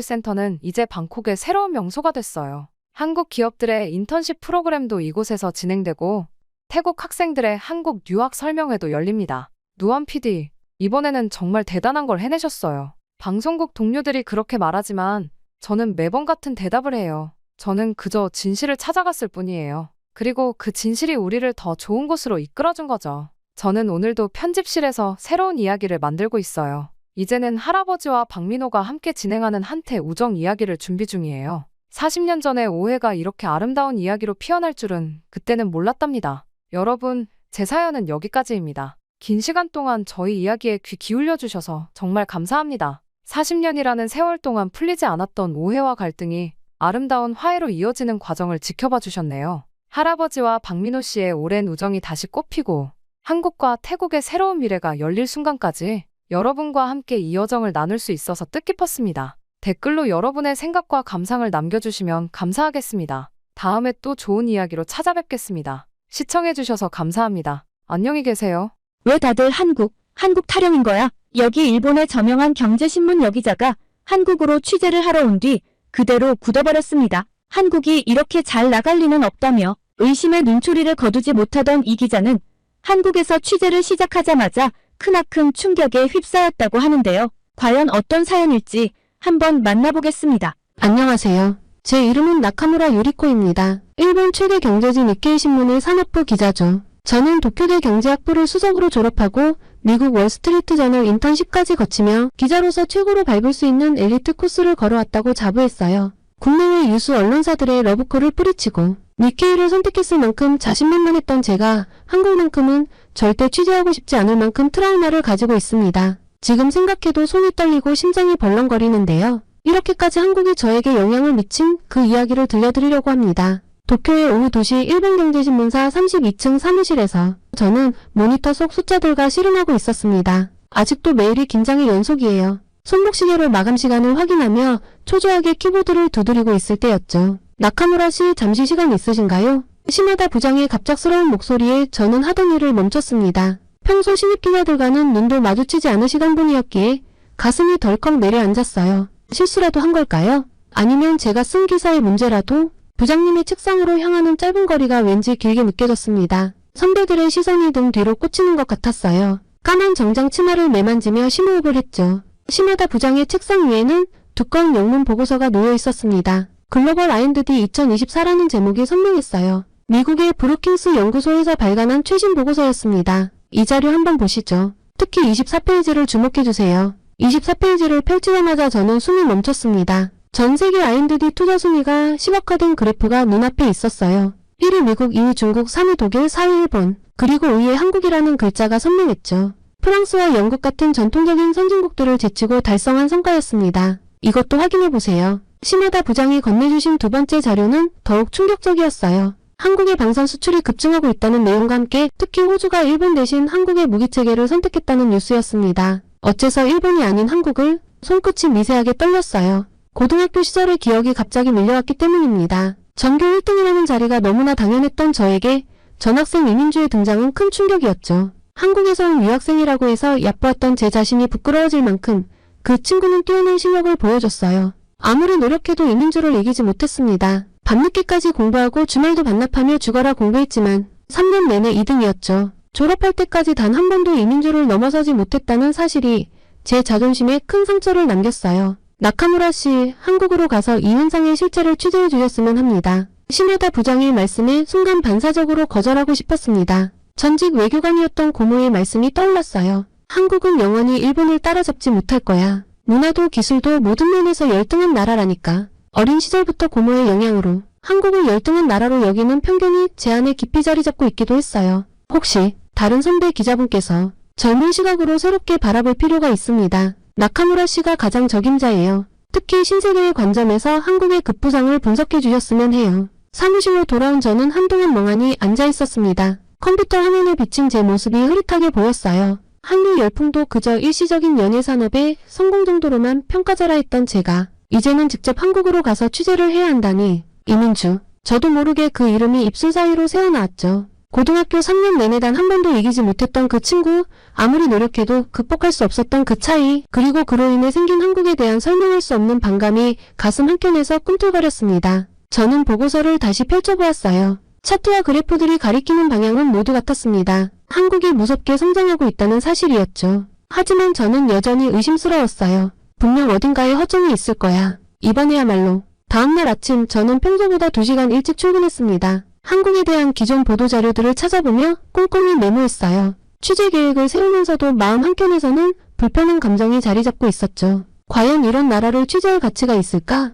센터는 이제 방콕의 새로운 명소가 됐어요. 한국 기업들의 인턴십 프로그램도 이곳에서 진행되고 태국 학생들의 한국 유학 설명회도 열립니다. 누안 PD, 이번에는 정말 대단한 걸 해내셨어요. 방송국 동료들이 그렇게 말하지만 저는 매번 같은 대답을 해요. 저는 그저 진실을 찾아갔을 뿐이에요. 그리고 그 진실이 우리를 더 좋은 곳으로 이끌어준 거죠. 저는 오늘도 편집실에서 새로운 이야기를 만들고 있어요. 이제는 할아버지와 박민호가 함께 진행하는 한태 우정 이야기를 준비 중이에요. 40년 전의 오해가 이렇게 아름다운 이야기로 피어날 줄은 그때는 몰랐답니다. 여러분, 제 사연은 여기까지입니다. 긴 시간 동안 저희 이야기에 귀 기울여 주셔서 정말 감사합니다. 40년이라는 세월 동안 풀리지 않았던 오해와 갈등이 아름다운 화해로 이어지는 과정을 지켜봐 주셨네요. 할아버지와 박민호 씨의 오랜 우정이 다시 꽃피고 한국과 태국의 새로운 미래가 열릴 순간까지 여러분과 함께 이 여정을 나눌 수 있어서 뜻깊었습니다. 댓글로 여러분의 생각과 감상을 남겨주시면 감사하겠습니다. 다음에 또 좋은 이야기로 찾아뵙겠습니다. 시청해주셔서 감사합니다. 안녕히 계세요. 왜 다들 한국 타령인 거야? 여기 일본의 저명한 경제신문 여기자가 한국으로 취재를 하러 온 뒤 그대로 굳어버렸습니다. 한국이 이렇게 잘 나갈 리는 없다며 의심의 눈초리를 거두지 못하던 이 기자는 한국에서 취재를 시작하자마자 크나큰 충격에 휩싸였다고 하는데요. 과연 어떤 사연일지 한번 만나보겠습니다. 안녕하세요. 제 이름은 나카무라 유리코입니다. 일본 최대 경제지 니케이 신문의 산업부 기자죠. 저는 도쿄대 경제학부를 수석으로 졸업하고 미국 월스트리트 저널 인턴십까지 거치며 기자로서 최고로 밟을 수 있는 엘리트 코스를 걸어왔다고 자부했어요. 국내외 유수 언론사들의 러브콜을 뿌리치고 니케이를 선택했을 만큼 자신만만했던 제가 한국만큼은 절대 취재하고 싶지 않을 만큼 트라우마를 가지고 있습니다. 지금 생각해도 손이 떨리고 심장이 벌렁거리는데요. 이렇게까지 한국이 저에게 영향을 미친 그 이야기를 들려드리려고 합니다. 도쿄의 오후 2시 일본경제신문사 32층 사무실에서 저는 모니터 속 숫자들과 씨름하고 있었습니다. 아직도 매일이 긴장의 연속이에요. 손목시계로 마감 시간을 확인하며 초조하게 키보드를 두드리고 있을 때였죠. 나카무라 씨, 잠시 시간 있으신가요? 시마다 부장의 갑작스러운 목소리에 저는 하던 일을 멈췄습니다. 평소 신입 기자들과는 눈도 마주치지 않으시던 분이었기에 가슴이 덜컥 내려앉았어요. 실수라도 한 걸까요? 아니면 제가 쓴 기사의 문제라도? 부장님의 책상으로 향하는 짧은 거리가 왠지 길게 느껴졌습니다. 선배들의 시선이 등 뒤로 꽂히는 것 같았어요. 까만 정장 치마를 매만지며 심호흡을 했죠. 시마다 부장의 책상 위에는 두꺼운 영문 보고서가 놓여 있었습니다. 글로벌 R&D 2024라는 제목이 선명했어요. 미국의 브루킹스 연구소에서 발간한 최신 보고서였습니다. 이 자료 한번 보시죠. 특히 24페이지를 주목해주세요. 24페이지를 펼치자마자 저는 숨이 멈췄습니다. 전 세계 R&D 투자 순위가 시각화된 그래프가 눈앞에 있었어요. 1위 미국, 2위 중국, 3위 독일, 4위 일본, 그리고 2위에 한국이라는 글자가 선명했죠. 프랑스와 영국 같은 전통적인 선진국들을 제치고 달성한 성과였습니다. 이것도 확인해보세요. 시마다 부장이 건네주신 두 번째 자료는 더욱 충격적이었어요. 한국의 방산 수출이 급증하고 있다는 내용과 함께 특히 호주가 일본 대신 한국의 무기체계를 선택했다는 뉴스였습니다. 어째서 일본이 아닌 한국을? 손끝이 미세하게 떨렸어요. 고등학교 시절의 기억이 갑자기 밀려왔기 때문입니다. 전교 1등이라는 자리가 너무나 당연했던 저에게 전학생 이민주의 등장은 큰 충격이었죠. 한국에서 온 유학생이라고 해서 얕보았던 제 자신이 부끄러워질 만큼 그 친구는 뛰어난 실력을 보여줬어요. 아무리 노력해도 이민주를 이기지 못했습니다. 밤늦게까지 공부하고 주말도 반납하며 죽어라 공부했지만 3년 내내 2등이었죠. 졸업할 때까지 단 한 번도 이민주를 넘어서지 못했다는 사실이 제 자존심에 큰 상처를 남겼어요. 나카무라 씨, 한국으로 가서 이 현상의 실체를 취재해 주셨으면 합니다. 시마다 부장의 말씀에 순간 반사적으로 거절하고 싶었습니다. 전직 외교관이었던 고모의 말씀이 떠올랐어요. 한국은 영원히 일본을 따라잡지 못할 거야. 문화도 기술도 모든 면에서 열등한 나라라니까. 어린 시절부터 고모의 영향으로 한국을 열등한 나라로 여기는 편견이 제 안에 깊이 자리 잡고 있기도 했어요. 혹시 다른 선배 기자분께서 젊은 시각으로 새롭게 바라볼 필요가 있습니다. 나카무라 씨가 가장 적임자예요. 특히 신세계의 관점에서 한국의 급부상을 분석해 주셨으면 해요. 사무실로 돌아온 저는 한동안 멍하니 앉아 있었습니다. 컴퓨터 화면에 비친 제 모습이 흐릿하게 보였어요. 한류 열풍도 그저 일시적인 연예 산업의 성공 정도로만 평가절하했던 제가 이제는 직접 한국으로 가서 취재를 해야 한다니. 이민주. 저도 모르게 그 이름이 입술 사이로 새어나왔죠. 고등학교 3년 내내 단 한 번도 이기지 못했던 그 친구, 아무리 노력해도 극복할 수 없었던 그 차이, 그리고 그로 인해 생긴 한국에 대한 설명할 수 없는 반감이 가슴 한켠에서 꿈틀거렸습니다. 저는 보고서를 다시 펼쳐보았어요. 차트와 그래프들이 가리키는 방향은 모두 같았습니다. 한국이 무섭게 성장하고 있다는 사실이었죠. 하지만 저는 여전히 의심스러웠어요. 분명 어딘가에 허점이 있을 거야. 이번에야말로. 다음날 아침 저는 평소보다 2시간 일찍 출근했습니다. 한국에 대한 기존 보도자료들을 찾아보며 꼼꼼히 메모했어요. 취재 계획을 세우면서도 마음 한켠에서는 불편한 감정이 자리 잡고 있었죠. 과연 이런 나라를 취재할 가치가 있을까?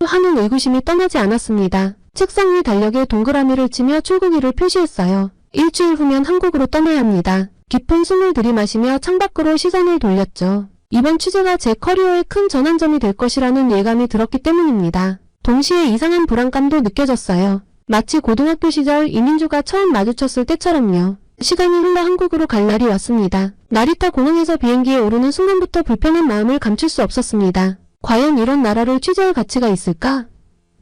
하는 의구심이 떠나지 않았습니다. 책상 위 달력에 동그라미를 치며 출국일을 표시했어요. 일주일 후면 한국으로 떠나야 합니다. 깊은 숨을 들이마시며 창밖으로 시선을 돌렸죠. 이번 취재가 제 커리어의 큰 전환점이 될 것이라는 예감이 들었기 때문입니다. 동시에 이상한 불안감도 느껴졌어요. 마치 고등학교 시절 이민주가 처음 마주쳤을 때처럼요. 시간이 흘러 한국으로 갈 날이 왔습니다. 나리타 공항에서 비행기에 오르는 순간부터 불편한 마음을 감출 수 없었습니다. 과연 이런 나라를 취재할 가치가 있을까?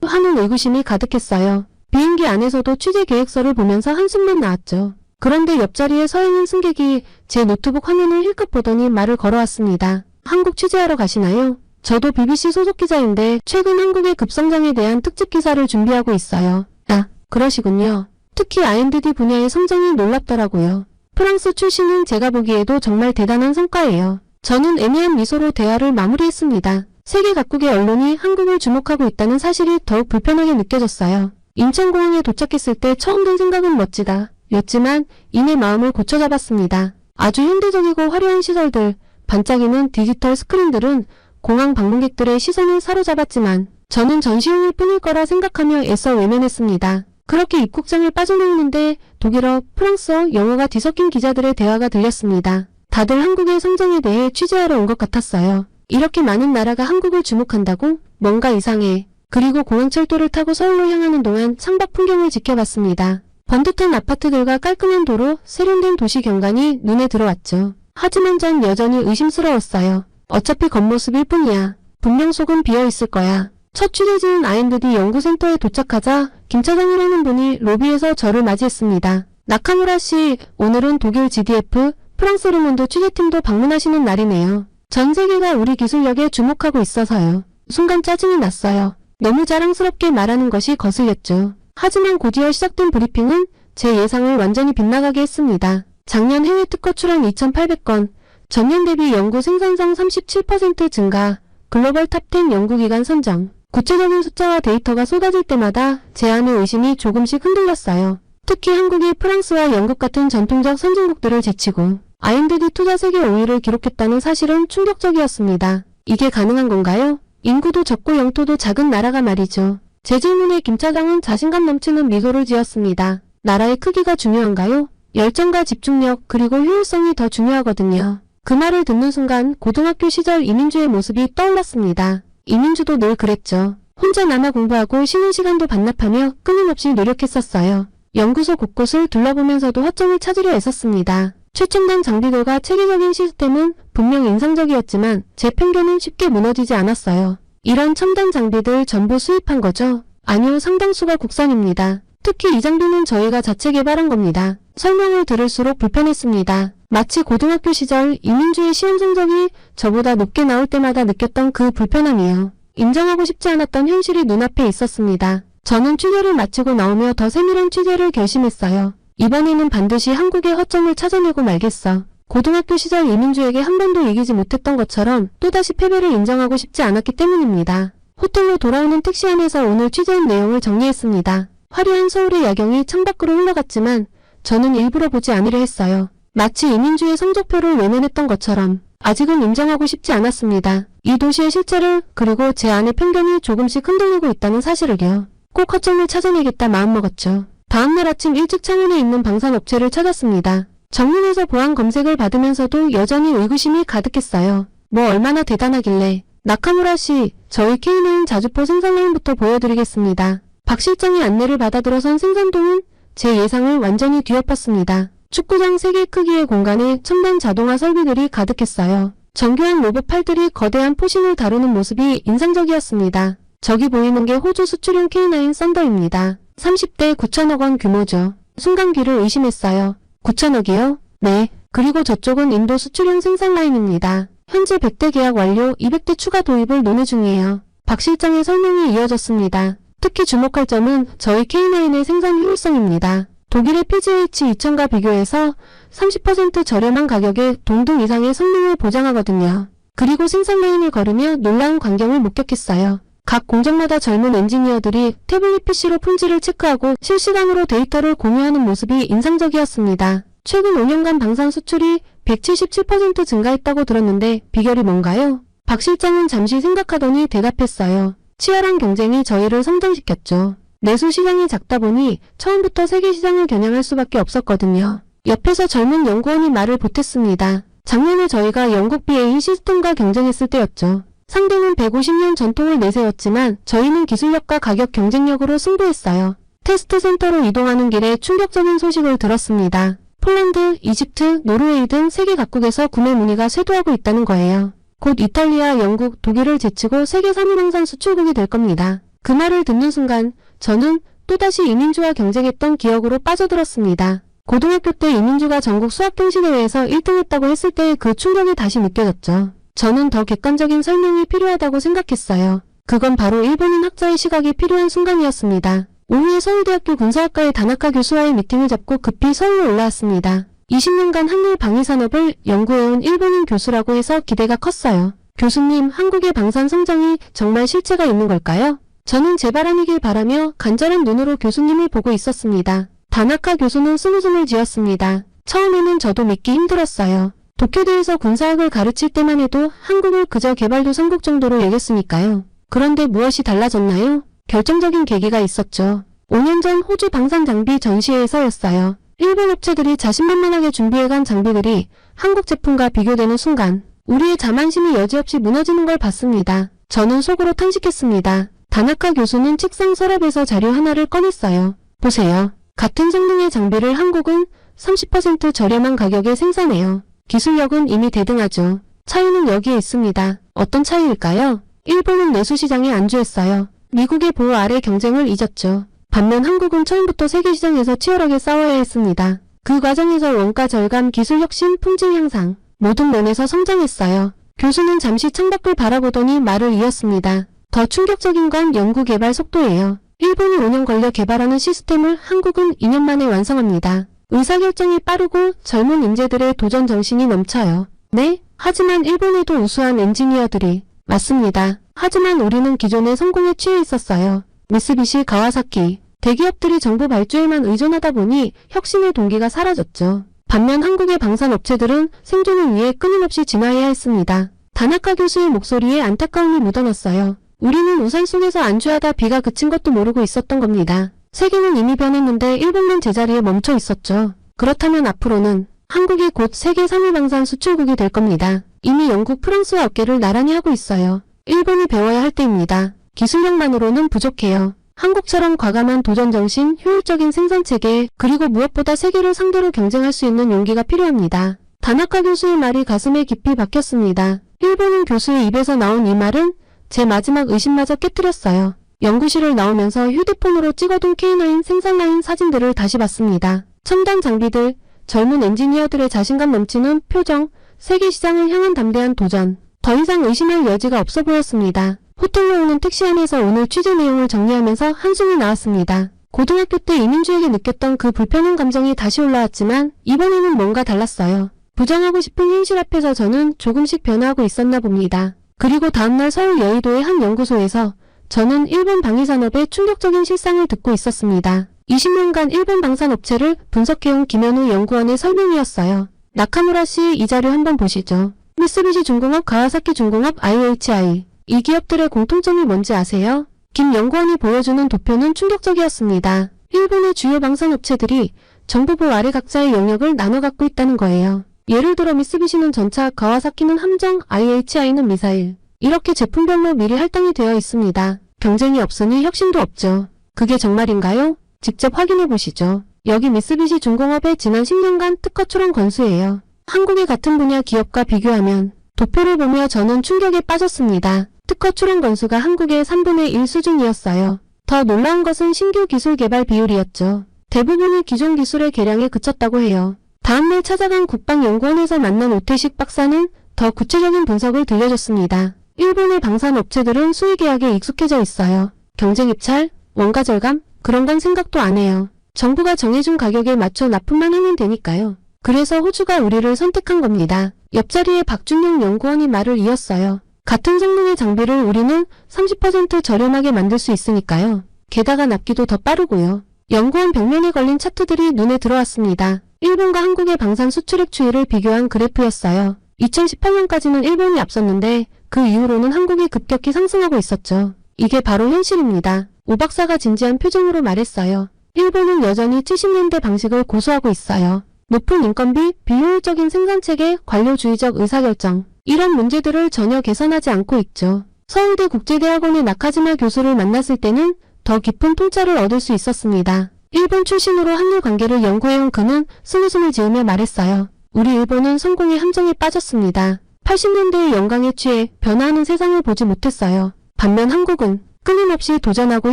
하는 의구심이 가득했어요. 비행기 안에서도 취재 계획서를 보면서 한숨만 나왔죠. 그런데 옆자리에 서 있는 승객이 제 노트북 화면을 힐끗 보더니 말을 걸어왔습니다. 한국 취재하러 가시나요? 저도 BBC 소속 기자인데 최근 한국의 급성장에 대한 특집 기사를 준비하고 있어요. 아, 그러시군요. 특히 R&D 분야의 성장이 놀랍더라고요. 프랑스 출신은 제가 보기에도 정말 대단한 성과예요. 저는 애매한 미소로 대화를 마무리했습니다. 세계 각국의 언론이 한국을 주목하고 있다는 사실이 더욱 불편하게 느껴졌어요. 인천공항에 도착했을 때 처음 든 생각은 멋지다 였지만 이내 마음을 고쳐잡았습니다. 아주 현대적이고 화려한 시설들, 반짝이는 디지털 스크린들은 공항 방문객들의 시선을 사로잡았지만 저는 전시용일 뿐일 거라 생각하며 애써 외면했습니다. 그렇게 입국장을 빠져나오는데 독일어, 프랑스어, 영어가 뒤섞인 기자들의 대화가 들렸습니다. 다들 한국의 성장에 대해 취재하러 온 것 같았어요. 이렇게 많은 나라가 한국을 주목한다고? 뭔가 이상해. 그리고 공항철도를 타고 서울로 향하는 동안 창밖 풍경을 지켜봤습니다. 번듯한 아파트들과 깔끔한 도로, 세련된 도시 경관이 눈에 들어왔죠. 하지만 전 여전히 의심스러웠어요. 어차피 겉모습일 뿐이야. 분명 속은 비어있을 거야. 첫 취재지인 R&D 연구센터에 도착하자 김 차장이라는 분이 로비에서 저를 맞이했습니다. 나카무라 씨, 오늘은 독일 GDF, 프랑스 르몽드 취재팀도 방문하시는 날이네요. 전 세계가 우리 기술력에 주목하고 있어서요. 순간 짜증이 났어요. 너무 자랑스럽게 말하는 것이 거슬렸죠. 하지만 곧이어 시작된 브리핑은 제 예상을 완전히 빗나가게 했습니다. 작년 해외 특허 출원 2,800건, 전년 대비 연구 생산성 37% 증가, 글로벌 탑10 연구기관 선정. 구체적인 숫자와 데이터가 쏟아질 때마다 제 안의 의심이 조금씩 흔들렸어요. 특히 한국이 프랑스와 영국 같은 전통적 선진국들을 제치고 R&D 투자 세계 5위를 기록했다는 사실은 충격적이었습니다. 이게 가능한 건가요? 인구도 적고 영토도 작은 나라가 말이죠. 제 질문에 김 차장은 자신감 넘치는 미소를 지었습니다. 나라의 크기가 중요한가요? 열정과 집중력 그리고 효율성이 더 중요하거든요. 그 말을 듣는 순간 고등학교 시절 이민주의 모습이 떠올랐습니다. 이민주도 늘 그랬죠. 혼자 남아 공부하고 쉬는 시간도 반납하며 끊임없이 노력했었어요. 연구소 곳곳을 둘러보면서도 허점을 찾으려 애썼습니다. 최첨단 장비들과 체계적인 시스템은 분명 인상적이었지만 제 편견은 쉽게 무너지지 않았어요. 이런 첨단 장비들 전부 수입한 거죠? 아니요, 상당수가 국산입니다. 특히 이 장비는 저희가 자체 개발한 겁니다. 설명을 들을수록 불편했습니다. 마치 고등학교 시절 이민주의 시험 성적이 저보다 높게 나올 때마다 느꼈던 그 불편함이요. 인정하고 싶지 않았던 현실이 눈앞에 있었습니다. 저는 취재를 마치고 나오며 더 세밀한 취재를 결심했어요. 이번에는 반드시 한국의 허점을 찾아내고 말겠어. 고등학교 시절 이민주에게 한 번도 이기지 못했던 것처럼 또다시 패배를 인정하고 싶지 않았기 때문입니다. 호텔로 돌아오는 택시 안에서 오늘 취재한 내용을 정리했습니다. 화려한 서울의 야경이 창밖으로 흘러갔지만 저는 일부러 보지 않으려 했어요. 마치 이민주의 성적표를 외면했던 것처럼 아직은 인정하고 싶지 않았습니다. 이 도시의 실체를 그리고 제 안의 편견이 조금씩 흔들리고 있다는 사실을요. 꼭 허점을 찾아내겠다 마음먹었죠. 다음날 아침 일찍 창원에 있는 방산업체를 찾았습니다. 정문에서 보안 검색을 받으면서도 여전히 의구심이 가득했어요. 뭐 얼마나 대단하길래. 나카무라 씨, 저희 K9 자주포 생산라인부터 보여드리겠습니다. 박 실장의 안내를 받아 들어선 생산동은 제 예상을 완전히 뒤엎었습니다. 축구장 3개 크기의 공간에 첨단 자동화 설비들이 가득했어요. 정교한 로봇 팔들이 거대한 포신을 다루는 모습이 인상적이었습니다. 저기 보이는 게 호주 수출용 K9 썬더입니다. 30대 9천억 원 규모죠. 순간 귀를 의심했어요. 9천억이요? 네. 그리고 저쪽은 인도 수출용 생산 라인입니다. 현재 100대 계약 완료, 200대 추가 도입을 논의 중이에요. 박 실장의 설명이 이어졌습니다. 특히 주목할 점은 저희 K9의 생산 효율성입니다. 독일의 PGH2000과 비교해서 30% 저렴한 가격에 동등 이상의 성능을 보장하거든요. 그리고 생산 라인을 걸으며 놀라운 광경을 목격했어요. 각 공정마다 젊은 엔지니어들이 태블릿 PC로 품질을 체크하고 실시간으로 데이터를 공유하는 모습이 인상적이었습니다. 최근 5년간 방산 수출이 177% 증가했다고 들었는데 비결이 뭔가요? 박 실장은 잠시 생각하더니 대답했어요. 치열한 경쟁이 저희를 성장시켰죠. 내수 시장이 작다 보니 처음부터 세계 시장을 겨냥할 수밖에 없었거든요. 옆에서 젊은 연구원이 말을 보탰습니다. 작년에 저희가 영국 BAE 시스템과 경쟁했을 때였죠. 상대는 150년 전통을 내세웠지만 저희는 기술력과 가격 경쟁력으로 승부했어요. 테스트 센터로 이동하는 길에 충격적인 소식을 들었습니다. 폴란드, 이집트, 노르웨이 등 세계 각국에서 구매 문의가 쇄도하고 있다는 거예요. 곧 이탈리아, 영국, 독일을 제치고 세계 3위 생산 수출국이 될 겁니다. 그 말을 듣는 순간 저는 또다시 이민주와 경쟁했던 기억으로 빠져들었습니다. 고등학교 때 이민주가 전국 수학경시대회에서 1등했다고 했을 때의 그 충격이 다시 느껴졌죠. 저는 더 객관적인 설명이 필요하다고 생각했어요. 그건 바로 일본인 학자의 시각이 필요한 순간이었습니다. 오후에 서울대학교 군사학과의 다나카 교수와의 미팅을 잡고 급히 서울로 올라왔습니다. 20년간 한일 방위산업을 연구해온 일본인 교수라고 해서 기대가 컸어요. 교수님, 한국의 방산 성장이 정말 실체가 있는 걸까요? 저는 제 바람이길 바라며 간절한 눈으로 교수님을 보고 있었습니다. 다나카 교수는 스무숨을 지었습니다. 처음에는 저도 믿기 힘들었어요. 도쿄대에서 군사학을 가르칠 때만 해도 한국을 그저 개발도상국 정도로 여겼으니까요. 그런데 무엇이 달라졌나요? 결정적인 계기가 있었죠. 5년 전 호주 방산 장비 전시회에서였어요. 일본 업체들이 자신만만하게 준비해간 장비들이 한국 제품과 비교되는 순간 우리의 자만심이 여지없이 무너지는 걸 봤습니다. 저는 속으로 탄식했습니다. 다나카 교수는 책상 서랍에서 자료 하나를 꺼냈어요. 보세요. 같은 성능의 장비를 한국은 30% 저렴한 가격에 생산해요. 기술력은 이미 대등하죠. 차이는 여기에 있습니다. 어떤 차이일까요? 일본은 내수 시장에 안주했어요. 미국의 보호 아래 경쟁을 잊었죠. 반면 한국은 처음부터 세계 시장에서 치열하게 싸워야 했습니다. 그 과정에서 원가 절감, 기술 혁신, 품질 향상 모든 면에서 성장했어요. 교수는 잠시 창밖을 바라보더니 말을 이었습니다. 더 충격적인 건 연구 개발 속도예요. 일본이 5년 걸려 개발하는 시스템을 한국은 2년 만에 완성합니다. 의사결정이 빠르고 젊은 인재들의 도전 정신이 넘쳐요. 네? 하지만 일본에도 우수한 엔지니어들이 맞습니다. 하지만 우리는 기존의 성공에 취해 있었어요. 미쓰비시, 가와사키, 대기업들이 정부 발주에만 의존하다 보니 혁신의 동기가 사라졌죠. 반면 한국의 방산 업체들은 생존을 위해 끊임없이 진화해야 했습니다. 다나카 교수의 목소리에 안타까움이 묻어났어요. 우리는 우산 속에서 안주하다 비가 그친 것도 모르고 있었던 겁니다. 세계는 이미 변했는데 일본만 제자리에 멈춰 있었죠. 그렇다면 앞으로는 한국이 곧 세계 3위 방산 수출국이 될 겁니다. 이미 영국, 프랑스와 어깨를 나란히 하고 있어요. 일본이 배워야 할 때입니다. 기술력만으로는 부족해요. 한국처럼 과감한 도전정신, 효율적인 생산체계, 그리고 무엇보다 세계를 상대로 경쟁할 수 있는 용기가 필요합니다. 다나카 교수의 말이 가슴에 깊이 박혔습니다. 일본인 교수의 입에서 나온 이 말은 제 마지막 의심마저 깨뜨렸어요. 연구실을 나오면서 휴대폰으로 찍어둔 K9 생산라인 사진들을 다시 봤습니다. 첨단 장비들, 젊은 엔지니어들의 자신감 넘치는 표정, 세계 시장을 향한 담대한 도전. 더 이상 의심할 여지가 없어 보였습니다. 호텔로 오는 택시 안에서 오늘 취재 내용을 정리하면서 한숨이 나왔습니다. 고등학교 때 이민주에게 느꼈던 그 불편한 감정이 다시 올라왔지만 이번에는 뭔가 달랐어요. 부정하고 싶은 현실 앞에서 저는 조금씩 변화하고 있었나 봅니다. 그리고 다음날 서울 여의도의 한 연구소에서 저는 일본 방위산업의 충격적인 실상을 듣고 있었습니다. 20년간 일본 방산업체를 분석해온 김현우 연구원의 설명이었어요. 나카무라 씨, 이 자료 한번 보시죠. 미쓰비시 중공업, 가와사키 중공업, IHI. 이 기업들의 공통점이 뭔지 아세요? 김 연구원이 보여주는 도표는 충격적이었습니다. 일본의 주요 방산업체들이 정부부 아래 각자의 영역을 나눠 갖고 있다는 거예요. 예를 들어 미쓰비시는 전차, 가와사키는 함정, IHI는 미사일. 이렇게 제품별로 미리 할당이 되어 있습니다. 경쟁이 없으니 혁신도 없죠. 그게 정말인가요? 직접 확인해 보시죠. 여기 미쓰비시 중공업의 지난 10년간 특허 출원 건수예요. 한국의 같은 분야 기업과 비교하면 도표를 보며 저는 충격에 빠졌습니다. 특허 출원 건수가 한국의 3분의 1 수준이었어요. 더 놀라운 것은 신규 기술 개발 비율이었죠. 대부분이 기존 기술의 개량에 그쳤다고 해요. 다음날 찾아간 국방연구원에서 만난 오태식 박사는 더 구체적인 분석을 들려줬습니다. 일본의 방산업체들은 수의계약에 익숙해져 있어요. 경쟁 입찰, 원가 절감, 그런 건 생각도 안 해요. 정부가 정해준 가격에 맞춰 납품만 하면 되니까요. 그래서 호주가 우리를 선택한 겁니다. 옆자리에 박준영 연구원이 말을 이었어요. 같은 성능의 장비를 우리는 30% 저렴하게 만들 수 있으니까요. 게다가 납기도 더 빠르고요. 연구원 벽면에 걸린 차트들이 눈에 들어왔습니다. 일본과 한국의 방산 수출액 추이를 비교한 그래프였어요. 2018년까지는 일본이 앞섰는데 그 이후로는 한국이 급격히 상승하고 있었죠. 이게 바로 현실입니다. 오 박사가 진지한 표정으로 말했어요. 일본은 여전히 70년대 방식을 고수하고 있어요. 높은 인건비, 비효율적인 생산체계, 관료주의적 의사결정. 이런 문제들을 전혀 개선하지 않고 있죠. 서울대 국제대학원의 나카지마 교수를 만났을 때는 더 깊은 통찰을 얻을 수 있었습니다. 일본 출신으로 한일 관계를 연구해온 그는 스무숨을 지으며 말했어요. 우리 일본은 성공의 함정에 빠졌습니다. 80년대의 영광에 취해 변화하는 세상을 보지 못했어요. 반면 한국은 끊임없이 도전하고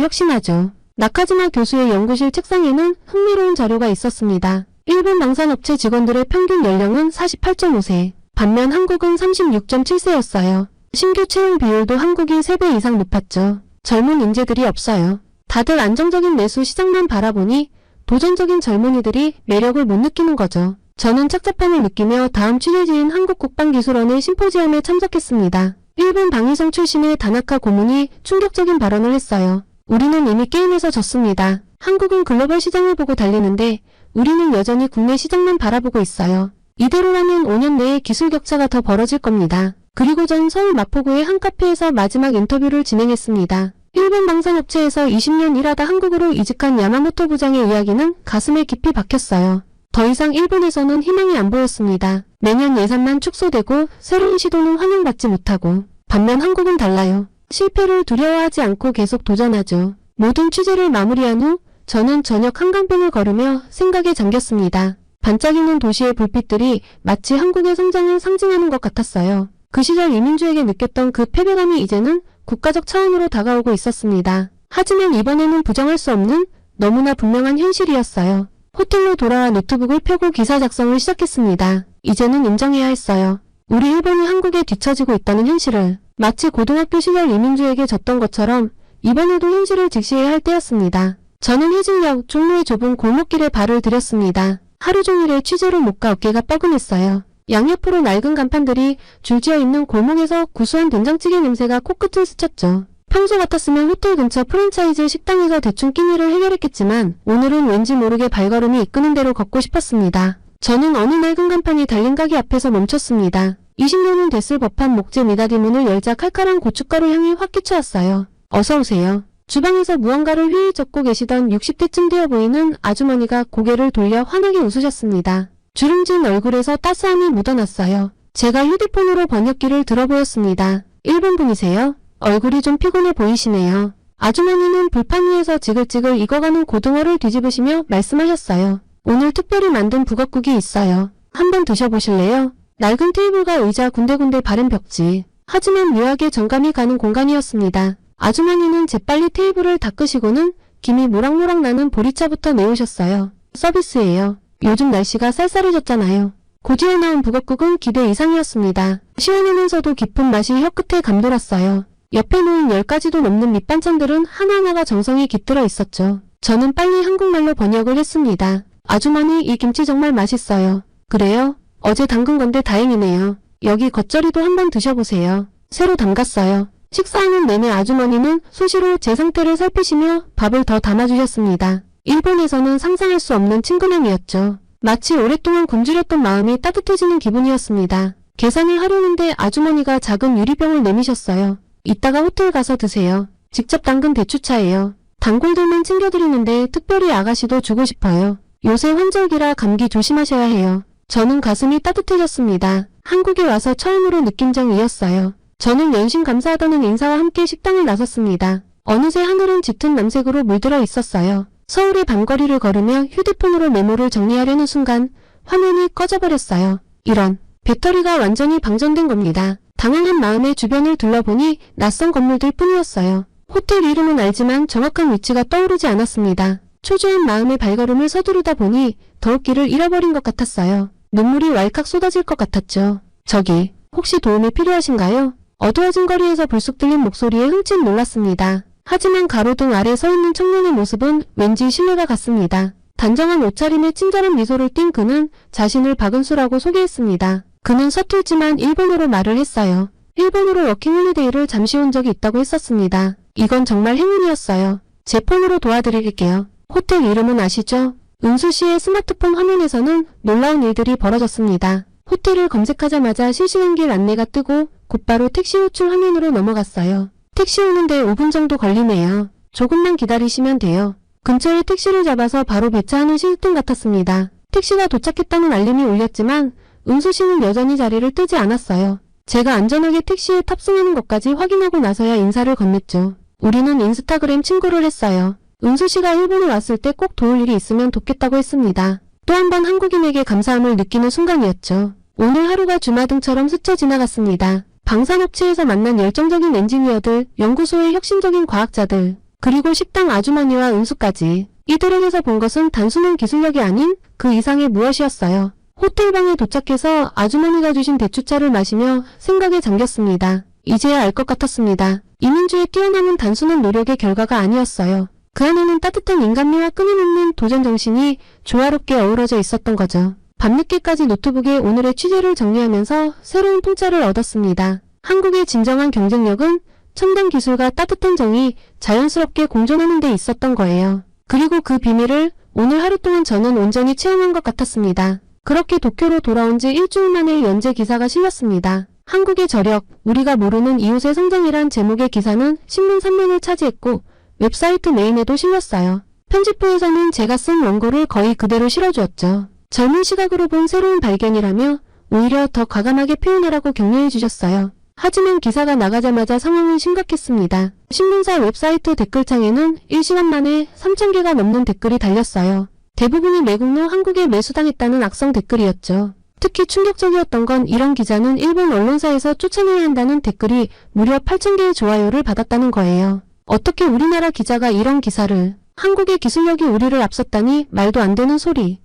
혁신하죠. 나카지마 교수의 연구실 책상에는 흥미로운 자료가 있었습니다. 일본 방산업체 직원들의 평균 연령은 48.5세. 반면 한국은 36.7세였어요. 신규 채용 비율도 한국이 3배 이상 높았죠. 젊은 인재들이 없어요. 다들 안정적인 내수 시장만 바라보니 도전적인 젊은이들이 매력을 못 느끼는 거죠. 저는 착잡함을 느끼며 다음 취재지인 한국국방기술원의 심포지엄에 참석했습니다. 일본 방위성 출신의 다나카 고문이 충격적인 발언을 했어요. 우리는 이미 게임에서 졌습니다. 한국은 글로벌 시장을 보고 달리는데 우리는 여전히 국내 시장만 바라보고 있어요. 이대로라면 5년 내에 기술 격차가 더 벌어질 겁니다. 그리고 전 서울 마포구의 한 카페에서 마지막 인터뷰를 진행했습니다. 일본 방산업체에서 20년 일하다 한국으로 이직한 야마모토 부장의 이야기는 가슴에 깊이 박혔어요. 더 이상 일본에서는 희망이 안 보였습니다. 매년 예산만 축소되고 새로운 시도는 환영받지 못하고 반면 한국은 달라요. 실패를 두려워하지 않고 계속 도전하죠. 모든 취재를 마무리한 후 저는 저녁 한강변을 걸으며 생각에 잠겼습니다. 반짝이는 도시의 불빛들이 마치 한국의 성장을 상징하는 것 같았어요. 그 시절 이민주에게 느꼈던 그 패배감이 이제는 국가적 차원으로 다가오고 있었습니다. 하지만 이번에는 부정할 수 없는 너무나 분명한 현실이었어요. 호텔로 돌아와 노트북을 펴고 기사 작성을 시작했습니다. 이제는 인정해야 했어요. 우리 일본이 한국에 뒤처지고 있다는 현실을. 마치 고등학교 시절 이민주에게 졌던 것처럼 이번에도 현실을 직시해야 할 때였습니다. 저는 해질녘 종로의 좁은 골목길에 발을 들였습니다. 하루 종일의 취재로 목과 어깨가 뻐근했어요. 양옆으로 낡은 간판들이 줄지어 있는 골목에서 구수한 된장찌개 냄새가 코끝을 스쳤죠. 평소 같았으면 호텔 근처 프랜차이즈 식당에서 대충 끼니를 해결했겠지만 오늘은 왠지 모르게 발걸음이 이끄는 대로 걷고 싶었습니다. 저는 어느 낡은 간판이 달린 가게 앞에서 멈췄습니다. 20년은 됐을 법한 목재 미닫이 문을 열자 칼칼한 고춧가루 향이 확 끼쳐왔어요. 어서 오세요. 주방에서 무언가를 휘휘 젓고 계시던 60대쯤 되어 보이는 아주머니가 고개를 돌려 환하게 웃으셨습니다. 주름진 얼굴에서 따스함이 묻어났어요. 제가 휴대폰으로 번역기를 들어보였습니다. 일본 분이세요? 얼굴이 좀 피곤해 보이시네요. 아주머니는 불판 위에서 지글지글 익어가는 고등어를 뒤집으시며 말씀하셨어요. 오늘 특별히 만든 북엇국이 있어요. 한번 드셔보실래요? 낡은 테이블과 의자 군데군데 바른 벽지. 하지만 묘하게 정감이 가는 공간이었습니다. 아주머니는 재빨리 테이블을 닦으시고는 김이 모락모락 나는 보리차부터 내오셨어요. 서비스예요. 요즘 날씨가 쌀쌀해졌잖아요. 고지에 나온 북엇국은 기대 이상이었습니다. 시원하면서도 깊은 맛이 혀끝에 감돌았어요. 옆에 놓인 10가지도 넘는 밑반찬들은 하나하나가 정성이 깃들어 있었죠. 저는 빨리 한국말로 번역을 했습니다. 아주머니, 이 김치 정말 맛있어요. 그래요? 어제 담근 건데 다행이네요. 여기 겉절이도 한번 드셔보세요. 새로 담갔어요. 식사하는 내내 아주머니는 수시로 제 상태를 살피시며 밥을 더 담아주셨습니다. 일본에서는 상상할 수 없는 친근함이었죠. 마치 오랫동안 굶주렸던 마음이 따뜻해지는 기분이었습니다. 계산을 하려는데 아주머니가 작은 유리병을 내미셨어요. 이따가 호텔 가서 드세요. 직접 담근 대추차예요. 단골들만 챙겨드리는데 특별히 아가씨도 주고 싶어요. 요새 환절기라 감기 조심하셔야 해요. 저는 가슴이 따뜻해졌습니다. 한국에 와서 처음으로 느낀 점이었어요. 저는 연신 감사하다는 인사와 함께 식당을 나섰습니다. 어느새 하늘은 짙은 남색으로 물들어 있었어요. 서울의 밤거리를 걸으며 휴대폰으로 메모를 정리하려는 순간 화면이 꺼져버렸어요. 이런, 배터리가 완전히 방전된 겁니다. 당황한 마음에 주변을 둘러보니 낯선 건물들 뿐이었어요. 호텔 이름은 알지만 정확한 위치가 떠오르지 않았습니다. 초조한 마음의 발걸음을 서두르다 보니 더욱 길을 잃어버린 것 같았어요. 눈물이 왈칵 쏟아질 것 같았죠. 저기, 혹시 도움이 필요하신가요? 어두워진 거리에서 불쑥 들린 목소리에 흠칫 놀랐습니다. 하지만 가로등 아래 서 있는 청년의 모습은 왠지 신뢰가 갔습니다. 단정한 옷차림에 친절한 미소를 띤 그는 자신을 박은수라고 소개했습니다. 그는 서툴지만 일본어로 말을 했어요. 일본으로 워킹홀리데이를 잠시 온 적이 있다고 했었습니다. 이건 정말 행운이었어요. 제 폰으로 도와드릴게요. 호텔 이름은 아시죠? 은수 씨의 스마트폰 화면에서는 놀라운 일들이 벌어졌습니다. 호텔을 검색하자마자 실시간길 안내가 뜨고 곧바로 택시 호출 화면으로 넘어갔어요. 택시 오는데 5분 정도 걸리네요. 조금만 기다리시면 돼요. 근처에 택시를 잡아서 바로 배차하는 시스템 같았습니다. 택시가 도착했다는 알림이 울렸지만 은수 씨는 여전히 자리를 뜨지 않았어요. 제가 안전하게 택시에 탑승하는 것까지 확인하고 나서야 인사를 건넸죠. 우리는 인스타그램 친구를 했어요. 은수 씨가 일본에 왔을 때 꼭 도울 일이 있으면 돕겠다고 했습니다. 또 한 번 한국인에게 감사함을 느끼는 순간이었죠. 오늘 하루가 주마등처럼 스쳐 지나갔습니다. 방산업체에서 만난 열정적인 엔지니어들, 연구소의 혁신적인 과학자들, 그리고 식당 아주머니와 은수까지. 이들에게서 본 것은 단순한 기술력이 아닌 그 이상의 무엇이었어요. 호텔방에 도착해서 아주머니가 주신 대추차를 마시며 생각에 잠겼습니다. 이제야 알 것 같았습니다. 이민주의 뛰어남은 단순한 노력의 결과가 아니었어요. 그 안에는 따뜻한 인간미와 끊임없는 도전 정신이 조화롭게 어우러져 있었던 거죠. 밤늦게까지 노트북에 오늘의 취재를 정리하면서 새로운 통찰을 얻었습니다. 한국의 진정한 경쟁력은 첨단 기술과 따뜻한 정이 자연스럽게 공존하는 데 있었던 거예요. 그리고 그 비밀을 오늘 하루 동안 저는 온전히 체험한 것 같았습니다. 그렇게 도쿄로 돌아온 지 일주일 만에 연재 기사가 실렸습니다. 한국의 저력, 우리가 모르는 이웃의 성장이란 제목의 기사는 신문 3면을 차지했고 웹사이트 메인에도 실렸어요. 편집부에서는 제가 쓴 원고를 거의 그대로 실어주었죠. 젊은 시각으로 본 새로운 발견이라며 오히려 더 과감하게 표현하라고 격려해 주셨어요. 하지만 기사가 나가자마자 상황은 심각했습니다. 신문사 웹사이트 댓글창에는 1시간 만에 3,000개가 넘는 댓글이 달렸어요. 대부분이 매국노 한국에 매수당했다는 악성 댓글이었죠. 특히 충격적이었던 건 이런 기자는 일본 언론사에서 쫓아내야 한다는 댓글이 무려 8,000개의 좋아요를 받았다는 거예요. 어떻게 우리나라 기자가 이런 기사를, 한국의 기술력이 우리를 앞섰다니 말도 안 되는 소리.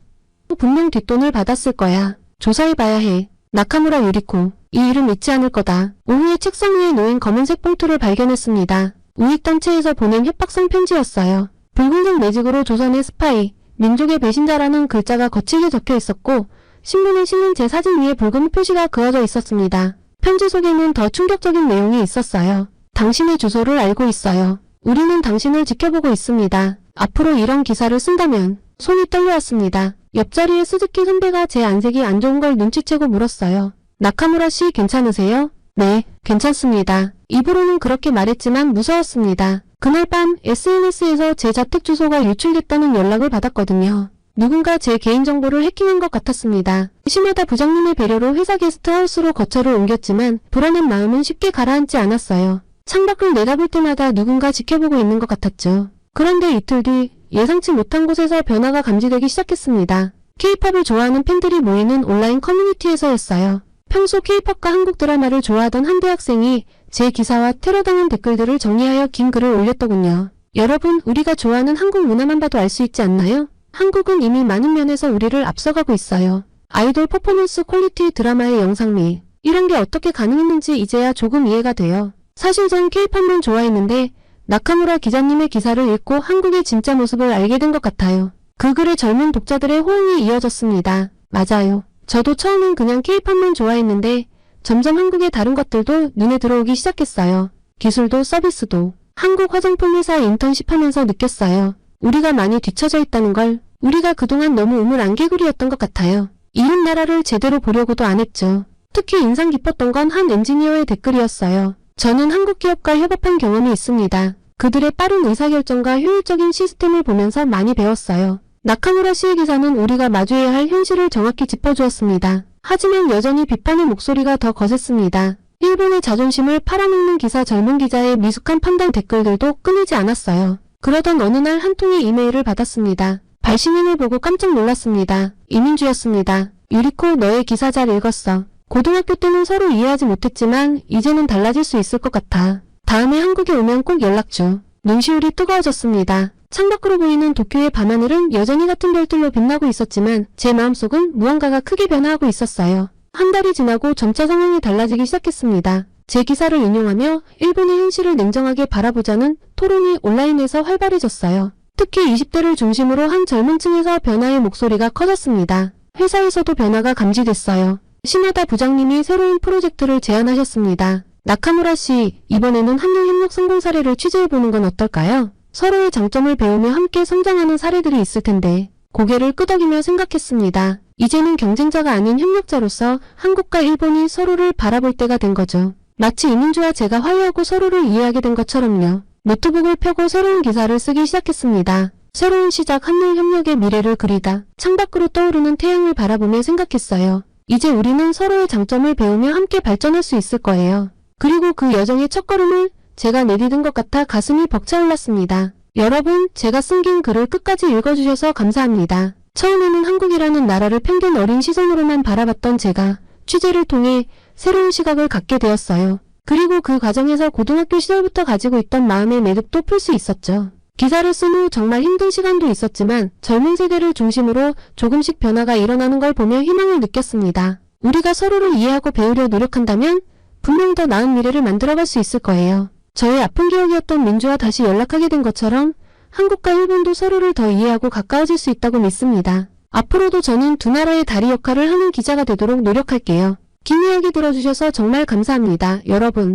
분명 뒷돈을 받았을 거야. 조사해봐야 해. 나카무라 유리코. 이 이름 잊지 않을 거다. 오후에 책상 위에 놓인 검은색 봉투를 발견했습니다. 우익단체에서 보낸 협박성 편지였어요. 붉은색 매직으로 조선의 스파이, 민족의 배신자라는 글자가 거칠게 적혀 있었고 신문에 실린 제 사진 위에 붉은 표시가 그어져 있었습니다. 편지 속에는 더 충격적인 내용이 있었어요. 당신의 주소를 알고 있어요. 우리는 당신을 지켜보고 있습니다. 앞으로 이런 기사를 쓴다면 손이 떨려왔습니다. 옆자리에 스즈키 선배가 제 안색이 안 좋은 걸 눈치채고 물었어요. 나카무라 씨 괜찮으세요? 네, 괜찮습니다. 입으로는 그렇게 말했지만 무서웠습니다. 그날 밤 SNS에서 제 자택 주소가 유출됐다는 연락을 받았거든요. 누군가 제 개인정보를 해킹한 것 같았습니다. 시마다 부장님의 배려로 회사 게스트하우스로 거처를 옮겼지만 불안한 마음은 쉽게 가라앉지 않았어요. 창밖을 내다볼 때마다 누군가 지켜보고 있는 것 같았죠. 그런데 이틀 뒤 예상치 못한 곳에서 변화가 감지되기 시작했습니다. K-팝을 좋아하는 팬들이 모이는 온라인 커뮤니티에서였어요. 평소 K-팝과 한국 드라마를 좋아하던 한 대학생이 제 기사와 테러당한 댓글들을 정리하여 긴 글을 올렸더군요. 여러분, 우리가 좋아하는 한국 문화만 봐도 알 수 있지 않나요? 한국은 이미 많은 면에서 우리를 앞서가고 있어요. 아이돌 퍼포먼스 퀄리티 드라마의 영상미, 이런 게 어떻게 가능했는지 이제야 조금 이해가 돼요. 사실 전 K-팝만 좋아했는데 나카무라 기자님의 기사를 읽고 한국의 진짜 모습을 알게 된 것 같아요. 그 글에 젊은 독자들의 호응이 이어졌습니다. 맞아요. 저도 처음엔 그냥 K-팝만 좋아했는데 점점 한국의 다른 것들도 눈에 들어오기 시작했어요. 기술도 서비스도. 한국 화장품 회사 인턴십 하면서 느꼈어요. 우리가 많이 뒤처져 있다는 걸. 우리가 그동안 너무 우물안개구리였던 것 같아요. 이웃 나라를 제대로 보려고도 안 했죠. 특히 인상 깊었던 건 한 엔지니어의 댓글이었어요. 저는 한국 기업과 협업한 경험이 있습니다. 그들의 빠른 의사결정과 효율적인 시스템을 보면서 많이 배웠어요. 나카무라 씨의 기사는 우리가 마주해야 할 현실을 정확히 짚어주었습니다. 하지만 여전히 비판의 목소리가 더 거셌습니다. 일본의 자존심을 팔아먹는 기사 젊은 기자의 미숙한 판단 댓글들도 끊이지 않았어요. 그러던 어느 날 한 통의 이메일을 받았습니다. 발신인을 보고 깜짝 놀랐습니다. 이민주였습니다. 유리코, 너의 기사 잘 읽었어. 고등학교 때는 서로 이해하지 못했지만 이제는 달라질 수 있을 것 같아. 다음에 한국에 오면 꼭 연락 줘. 눈시울이 뜨거워졌습니다. 창밖으로 보이는 도쿄의 밤하늘은 여전히 같은 별들로 빛나고 있었지만 제 마음속은 무언가가 크게 변화하고 있었어요. 한 달이 지나고 점차 상황이 달라지기 시작했습니다. 제 기사를 인용하며 일본의 현실을 냉정하게 바라보자는 토론이 온라인에서 활발해졌어요. 특히 20대를 중심으로 한 젊은 층에서 변화의 목소리가 커졌습니다. 회사에서도 변화가 감지됐어요. 시마다 부장님이 새로운 프로젝트를 제안하셨습니다. 나카무라 씨, 이번에는 한일협력 성공 사례를 취재해보는 건 어떨까요? 서로의 장점을 배우며 함께 성장하는 사례들이 있을 텐데. 고개를 끄덕이며 생각했습니다. 이제는 경쟁자가 아닌 협력자로서 한국과 일본이 서로를 바라볼 때가 된 거죠. 마치 이민주와 제가 화해하고 서로를 이해하게 된 것처럼요. 노트북을 펴고 새로운 기사를 쓰기 시작했습니다. 새로운 시작, 한일협력의 미래를 그리다. 창밖으로 떠오르는 태양을 바라보며 생각했어요. 이제 우리는 서로의 장점을 배우며 함께 발전할 수 있을 거예요. 그리고 그 여정의 첫걸음을 제가 내디딘 것 같아 가슴이 벅차올랐습니다. 여러분, 제가 쓴 긴 글을 끝까지 읽어주셔서 감사합니다. 처음에는 한국이라는 나라를 편견 어린 시선으로만 바라봤던 제가 취재를 통해 새로운 시각을 갖게 되었어요. 그리고 그 과정에서 고등학교 시절부터 가지고 있던 마음의 매듭도 풀 수 있었죠. 기사를 쓴 후 정말 힘든 시간도 있었지만 젊은 세대를 중심으로 조금씩 변화가 일어나는 걸 보며 희망을 느꼈습니다. 우리가 서로를 이해하고 배우려 노력한다면 분명 더 나은 미래를 만들어갈 수 있을 거예요. 저의 아픈 기억이었던 민주와 다시 연락하게 된 것처럼 한국과 일본도 서로를 더 이해하고 가까워질 수 있다고 믿습니다. 앞으로도 저는 두 나라의 다리 역할을 하는 기자가 되도록 노력할게요. 긴 이야기 들어주셔서 정말 감사합니다, 여러분.